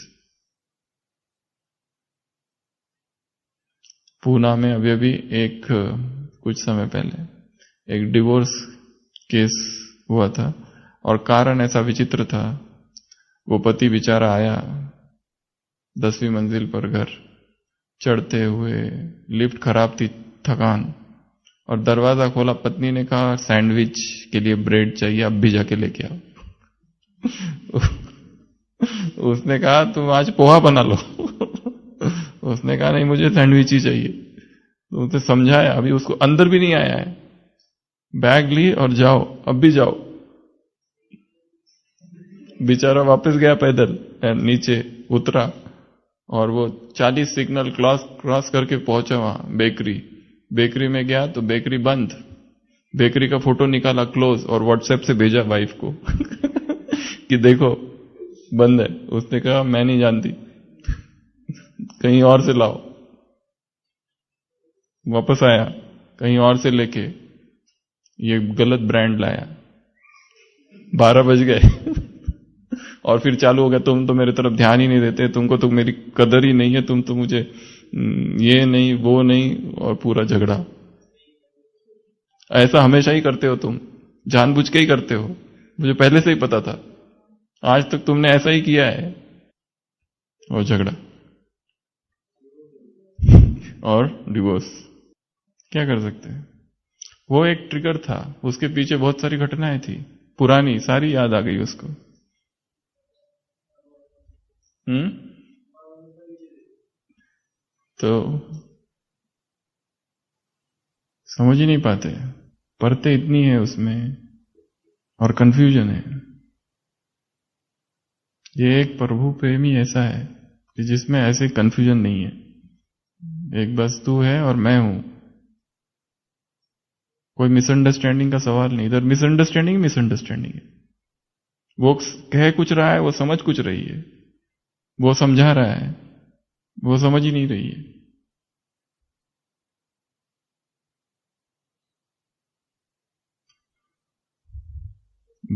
पूना में अभी अभी एक कुछ समय पहले एक डिवोर्स केस हुआ था और कारण ऐसा विचित्र था। वो पति बेचारा आया 10वीं मंजिल पर घर चढ़ते हुए, लिफ्ट खराब थी, थकान, और दरवाजा खोला, पत्नी ने कहा सैंडविच के लिए ब्रेड चाहिए, अब भी जाके लेके आओ। उसने कहा तुम आज पोहा बना लो। उसने कहा नहीं मुझे सैंडविच ही चाहिए। तो उसे समझाया, अभी उसको अंदर भी नहीं आया है, बैग ली और जाओ, अब भी जाओ। बेचारा वापस गया पैदल, नीचे उतरा और वो 40 सिग्नल क्रॉस करके पहुंचा वहां बेकरी में गया तो बेकरी बंद। बेकरी का फोटो निकाला क्लोज और व्हाट्सएप से भेजा वाइफ को कि देखो बंद है। उसने कहा मैं नहीं जानती, कहीं और से लाओ। वापस आया कहीं और से लेके, ये गलत ब्रांड लाया। 12 बज गए और फिर चालू हो गया, तुम तो मेरे तरफ ध्यान ही नहीं देते, तुमको तो मेरी कदर ही नहीं है, तुम तो मुझे ये नहीं वो नहीं, और पूरा झगड़ा। ऐसा हमेशा ही करते हो तुम, जानबूझ के ही करते हो, मुझे पहले से ही पता था, आज तक तुमने ऐसा ही किया है। और झगड़ा और डिवोर्स। क्या कर सकते हैं? वो एक ट्रिगर था, उसके पीछे बहुत सारी घटनाएं थी पुरानी, सारी याद आ गई उसको। तो समझ ही नहीं पाते, परतें इतनी है उसमें और कंफ्यूजन है। ये एक प्रभु प्रेमी ऐसा है कि जिसमें ऐसे कंफ्यूजन नहीं है, एक वस्तु है और मैं हूं, कोई मिसअंडरस्टैंडिंग का सवाल नहीं। इधर मिसअंडरस्टैंडिंग है। वो कह कुछ रहा है, वो समझ कुछ रही है, वो समझा रहा है, वो समझ ही नहीं रही है।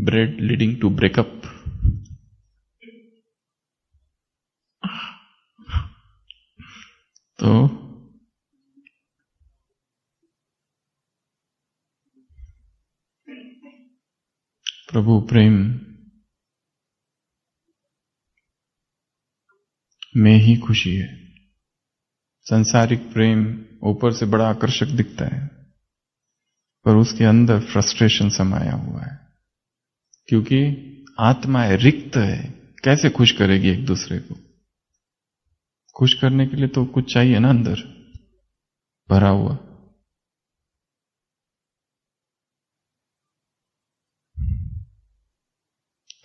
Bread leading to breakup. तो प्रभु प्रेम में ही खुशी है। सांसारिक प्रेम ऊपर से बड़ा आकर्षक दिखता है, पर उसके अंदर फ्रस्ट्रेशन समाया हुआ है, क्योंकि आत्मा है, रिक्त है, कैसे खुश करेगी एक दूसरे को? खुश करने के लिए तो कुछ चाहिए ना अंदर भरा हुआ।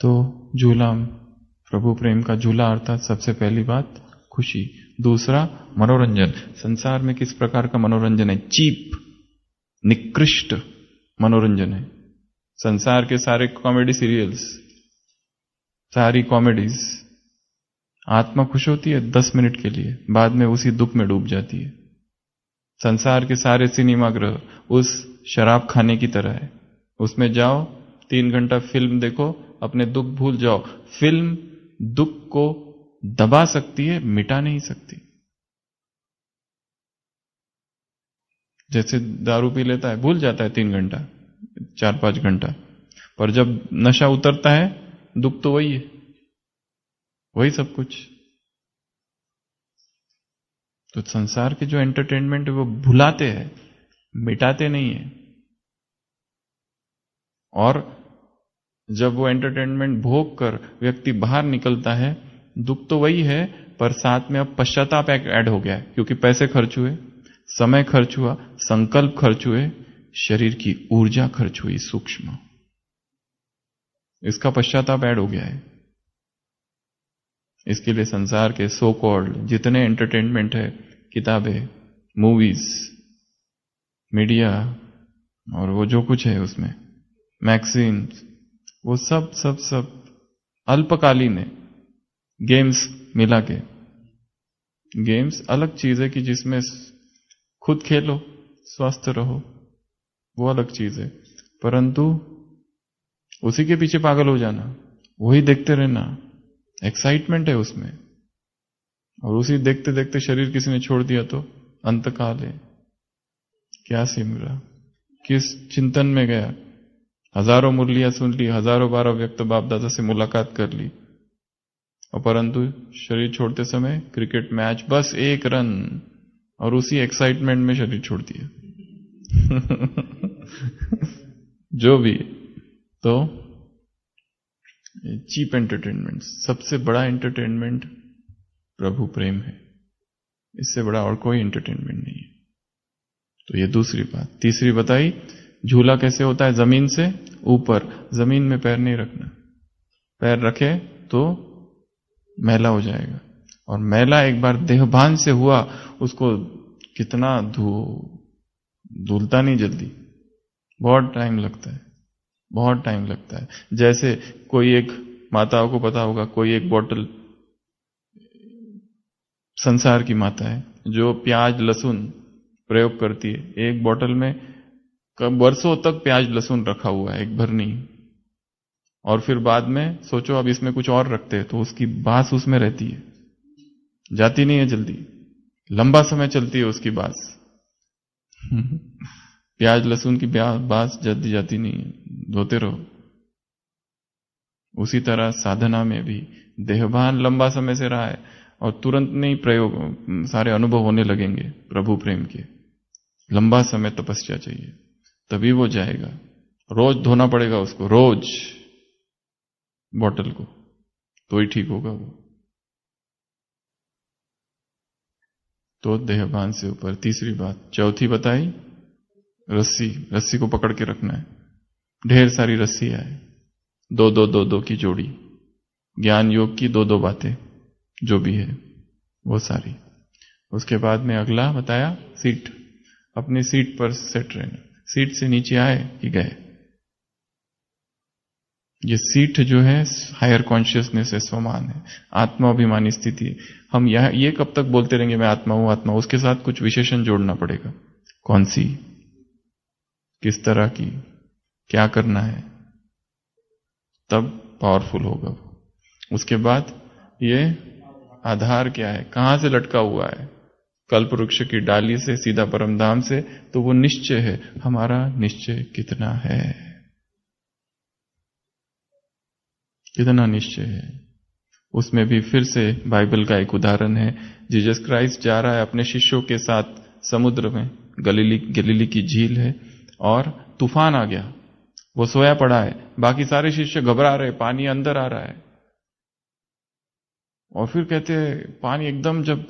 तो झूला, प्रभु प्रेम का झूला, अर्थात सबसे पहली बात खुशी, दूसरा मनोरंजन। संसार में किस प्रकार का मनोरंजन है? चीप, निकृष्ट मनोरंजन है। संसार के सारे कॉमेडी सीरियल्स, सारी कॉमेडीज, आत्मा खुश होती है 10 मिनट के लिए, बाद में उसी दुख में डूब जाती है। संसार के सारे सिनेमागृह उस शराब खाने की तरह है, उसमें जाओ 3 घंटा फिल्म देखो, अपने दुख भूल जाओ। फिल्म दुख को दबा सकती है, मिटा नहीं सकती। जैसे दारू पी लेता है, भूल जाता है 3 घंटा 4-5 घंटा, पर जब नशा उतरता है दुख तो वही है, वही सब कुछ। तो संसार के जो एंटरटेनमेंट है वो भुलाते हैं, मिटाते नहीं है। और जब वो एंटरटेनमेंट भोग कर व्यक्ति बाहर निकलता है, दुख तो वही है, पर साथ में अब पश्चाताप ऐड हो गया है, क्योंकि पैसे खर्च हुए, समय खर्च हुआ, संकल्प खर्च हुए, शरीर की ऊर्जा खर्च हुई सूक्ष्म, इसका पश्चाताप ऐड हो गया है। इसके लिए संसार के सो कॉल्ड जितने एंटरटेनमेंट है, किताबें, मूवीज, मीडिया और वो जो कुछ है उसमें, मैगजीन, वो सब सब सब अल्पकालीन है। गेम्स मिला के, गेम्स अलग चीज है कि जिसमें खुद खेलो, स्वस्थ रहो, वो अलग चीज है, परंतु उसी के पीछे पागल हो जाना, वही देखते रहना, एक्साइटमेंट है उसमें, और उसी देखते देखते शरीर किसी ने छोड़ दिया तो अंतकाल है, क्या सिमरा, किस चिंतन में गया, हजारों मुरलियां सुन ली, हजारों बार व्यक्त बाप दादा से मुलाकात कर ली, और परंतु शरीर छोड़ते समय क्रिकेट मैच, बस 1 रन, और उसी एक्साइटमेंट में शरीर छोड़ दिया। जो भी, तो चीप एंटरटेनमेंट, सबसे बड़ा एंटरटेनमेंट प्रभु प्रेम है, इससे बड़ा और कोई एंटरटेनमेंट नहीं है। तो ये दूसरी बात। तीसरी बताई, झूला कैसे होता है, जमीन से ऊपर, जमीन में पैर नहीं रखना, पैर रखे तो मैला हो जाएगा, और मैला एक बार देहभान से हुआ, उसको कितना धुलता नहीं जल्दी, बहुत टाइम लगता है, बहुत टाइम लगता है। जैसे कोई एक, माताओं को पता होगा, कोई एक बोतल, संसार की माता है जो प्याज लहसुन प्रयोग करती है, एक बोतल में वर्षों तक प्याज लहसुन रखा हुआ है, एक भरनी, और फिर बाद में सोचो अब इसमें कुछ और रखते हैं, तो उसकी बास उसमें रहती है, जाती नहीं है जल्दी, लंबा समय चलती है उसकी बास। प्याज लहसुन की बास जल्दी जाती नहीं है, धोते रहो। उसी तरह साधना में भी देहभान लंबा समय से रहा है, और तुरंत नहीं प्रयोग, सारे अनुभव होने लगेंगे प्रभु प्रेम के, लंबा समय तपस्या चाहिए, तभी वो जाएगा। रोज धोना पड़ेगा उसको, रोज बोतल को, तो ही ठीक होगा वो। तो देहभान से ऊपर। तीसरी बात। चौथी बताई, रस्सी, रस्सी को पकड़ के रखना है, ढेर सारी रस्सियां है, 2-2 की जोड़ी, ज्ञान योग की 2-2 बातें जो भी है वो सारी। उसके बाद में अगला बताया, सीट, अपनी सीट पर सेट रहना, सीट से नीचे आए कि गए। ये सीट जो है हायर कॉन्शियसनेस है, स्वमान है, आत्माभिमानी स्थिति है। हम ये कब तक बोलते रहेंगे मैं आत्मा हूं आत्मा, उसके साथ कुछ विशेषण जोड़ना पड़ेगा, कौन सी, किस तरह की, क्या करना है, तब पावरफुल होगा वो। उसके बाद ये आधार क्या है, कहां से लटका हुआ है, कल्प वृक्ष की डाली से सीधा परमधाम से, तो वो निश्चय है, हमारा निश्चय कितना है, कितना निश्चय है। उसमें भी फिर से बाइबल का एक उदाहरण है, जीसस क्राइस्ट जा रहा है अपने शिष्यों के साथ समुद्र में, गलीली की झील है, और तूफान आ गया, वो सोया पड़ा है, बाकी सारे शिष्य घबरा रहे, पानी अंदर आ रहा है, और फिर कहते हैं, पानी एकदम जब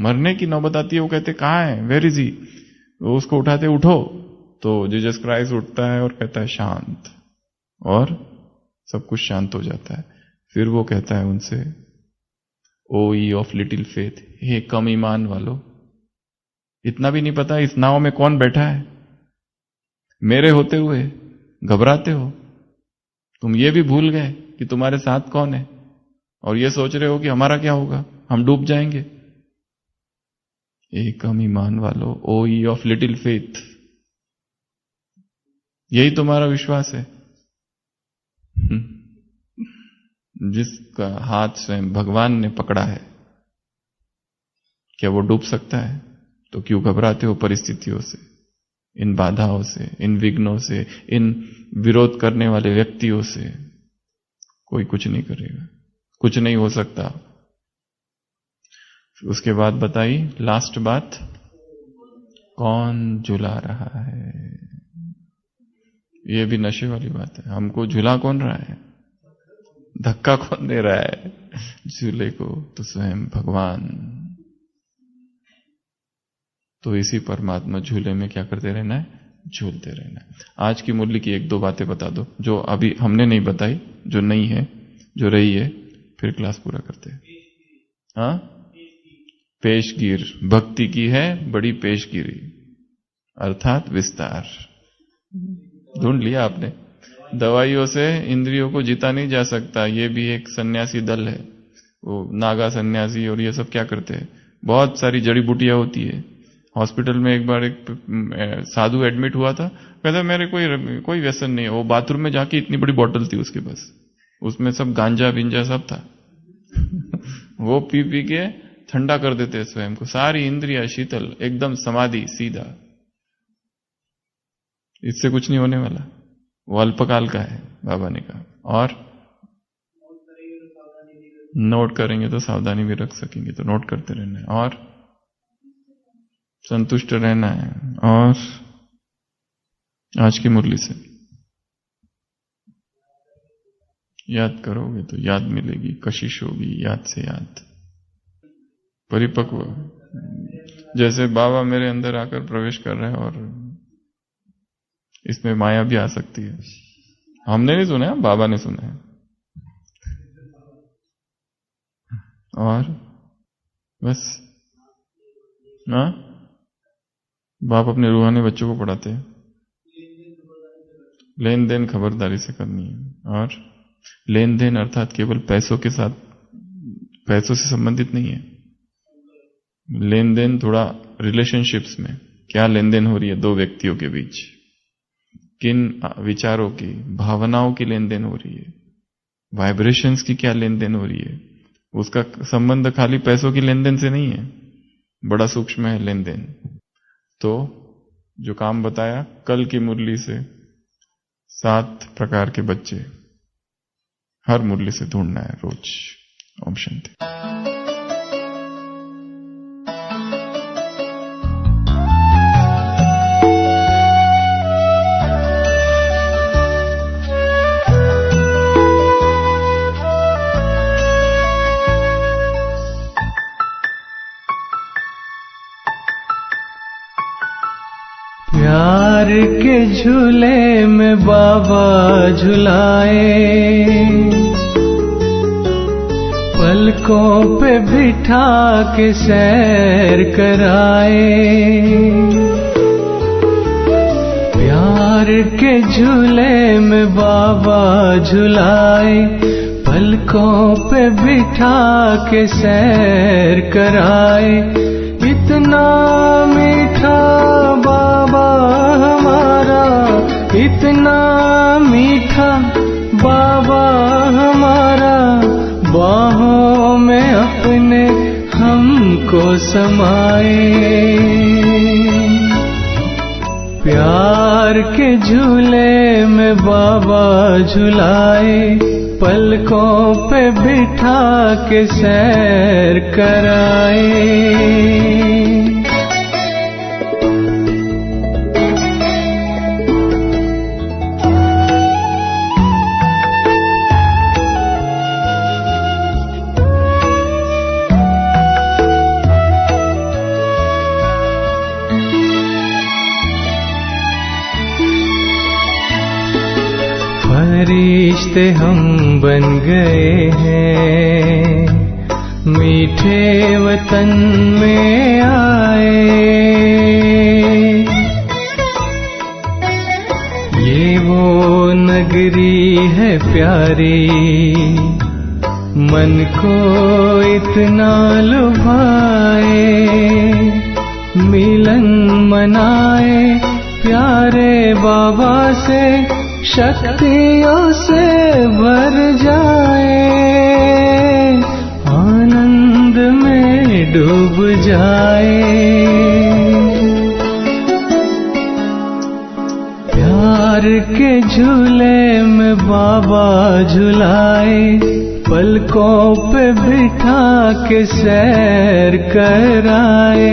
मरने की नौबत आती है, वो कहते कहां है, वेयर इज ही, वो उसको उठाते, उठो, तो जीसस क्राइस्ट उठता है और कहता है शांत, और सब कुछ शांत हो जाता है। फिर वो कहता है उनसे, ओ ई ऑफ लिटिल फेथ, हे कम ईमान वालों, इतना भी नहीं पता इस नाव में कौन बैठा है, मेरे होते हुए घबराते हो, तुम ये भी भूल गए कि तुम्हारे साथ कौन है, और ये सोच रहे हो कि हमारा क्या होगा, हम डूब जाएंगे। ए कम ईमान वालों, ओ ई ऑफ लिटिल फेथ, यही तुम्हारा विश्वास है। जिसका हाथ स्वयं भगवान ने पकड़ा है, क्या वो डूब सकता है? तो क्यों घबराते हो परिस्थितियों से, इन बाधाओं से, इन विघ्नों से, इन विरोध करने वाले व्यक्तियों से? कोई कुछ नहीं करेगा, कुछ नहीं हो सकता। उसके बाद बताई लास्ट बात, कौन झुला रहा है? ये भी नशे वाली बात है, हमको झुला कौन रहा है, धक्का कौन दे रहा है झूले को? तो स्वयं भगवान। तो इसी परमात्मा झूले में क्या करते रहना है, झूलते रहना है। आज की मुरली की 1-2 बातें बता दो जो अभी हमने नहीं बताई, जो नहीं है, जो रही है, फिर क्लास पूरा करते हैं। हाँ, पेशगीर, भक्ति की है बड़ी पेशगिरी, अर्थात विस्तार। ढूंढ लिया आपने। दवाइयों से इंद्रियों को जीता नहीं जा सकता, ये भी एक सन्यासी दल है, वो नागा सन्यासी, और ये सब क्या करते हैं, बहुत सारी जड़ी बूटियां होती है। हॉस्पिटल में एक बार एक साधु एडमिट हुआ था, कहता मेरे कोई व्यसन नहीं है, वो बाथरूम में जाके इतनी बड़ी बोतल थी उसके पास, उसमें सब गांजा बिंजा सब था। वो पी के ठंडा कर देते हैं स्वयं को, सारी इंद्रिया शीतल, एकदम समाधि, सीधा। इससे कुछ नहीं होने वाला, वो अल्पकाल का है बाबा ने कहा। और नोट करेंगे तो सावधानी भी रख सकेंगे, तो नोट करते रहना है और संतुष्ट रहना है। और आज की मुरली से याद करोगे तो याद मिलेगी, कशिश होगी, याद से याद, परिपक्व। जैसे बाबा मेरे अंदर आकर प्रवेश कर रहे हैं और इसमें माया भी आ सकती है। हमने नहीं सुना है, बाबा ने सुना है। और बस हाँ, बाप अपने रूहानी बच्चों को पढ़ाते हैं, लेन देन खबरदारी से करनी है। और लेन देन अर्थात केवल पैसों के साथ, पैसों से संबंधित नहीं है। लेन देन थोड़ा रिलेशनशिप्स में क्या लेन देन हो रही है दो व्यक्तियों के बीच, किन विचारों की, भावनाओं की लेन देन हो रही है, वाइब्रेशंस की क्या लेन देन हो रही है। उसका संबंध खाली पैसों की लेन देन से नहीं है, बड़ा सूक्ष्म है लेन देन। तो जो काम बताया कल की मुरली से, 7 प्रकार के बच्चे हर मुरली से ढूंढना है रोज। ओम शांति। प्यार के झूले में बाबा झुलाए, पलकों पे बिठा के सैर कराए। प्यार के झूले में बाबा झुलाए, पलकों पे बिठा के सैर कराए। इतना मीठा बाबा हमारा, इतना मीठा बाबा हमारा, बाहों में अपने हमको समाए। प्यार के झूले में बाबा झुलाए, पलकों पे बिठा के सैर कराए। फरिश्ते हम बन गए हैं, मीठे वतन में आए। ये वो नगरी है प्यारी, मन को इतना लुभाए। मिलन मनाए प्यारे बाबा से, शक्तियों से भर जाए। आनंद में डूब जाए। प्यार के झूले में बाबा झुलाए, पलकों पे बिठा के सैर कराए।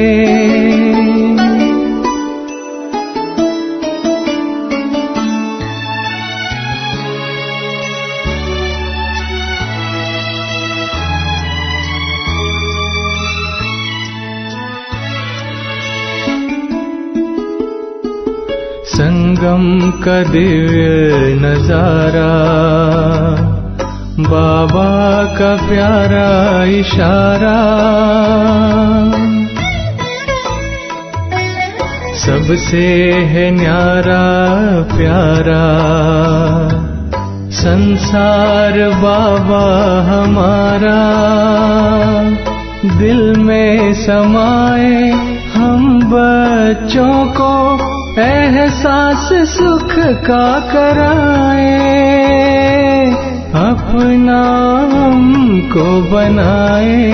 संगम का दिव्य नजारा, बाबा का प्यारा इशारा, सबसे है न्यारा प्यारा। संसार बाबा हमारा, दिल में समाए हम बच्चों को एहसास सुख का कराए। अपना हमको बनाए।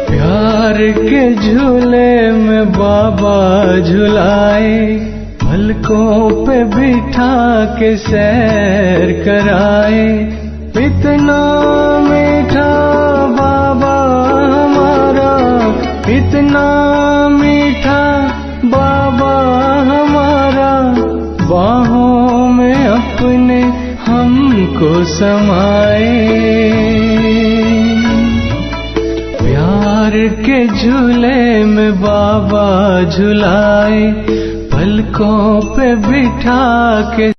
प्यार के झूले में बाबा झुलाए, पलकों पे बिठा के सैर कराए। इतना मीठा बाबा हमारा, इतना मीठा बाबा हमारा, बाहों में अपने हमको समाए। प्यार के झूले में बाबा झुलाए, पलकों पे बिठा के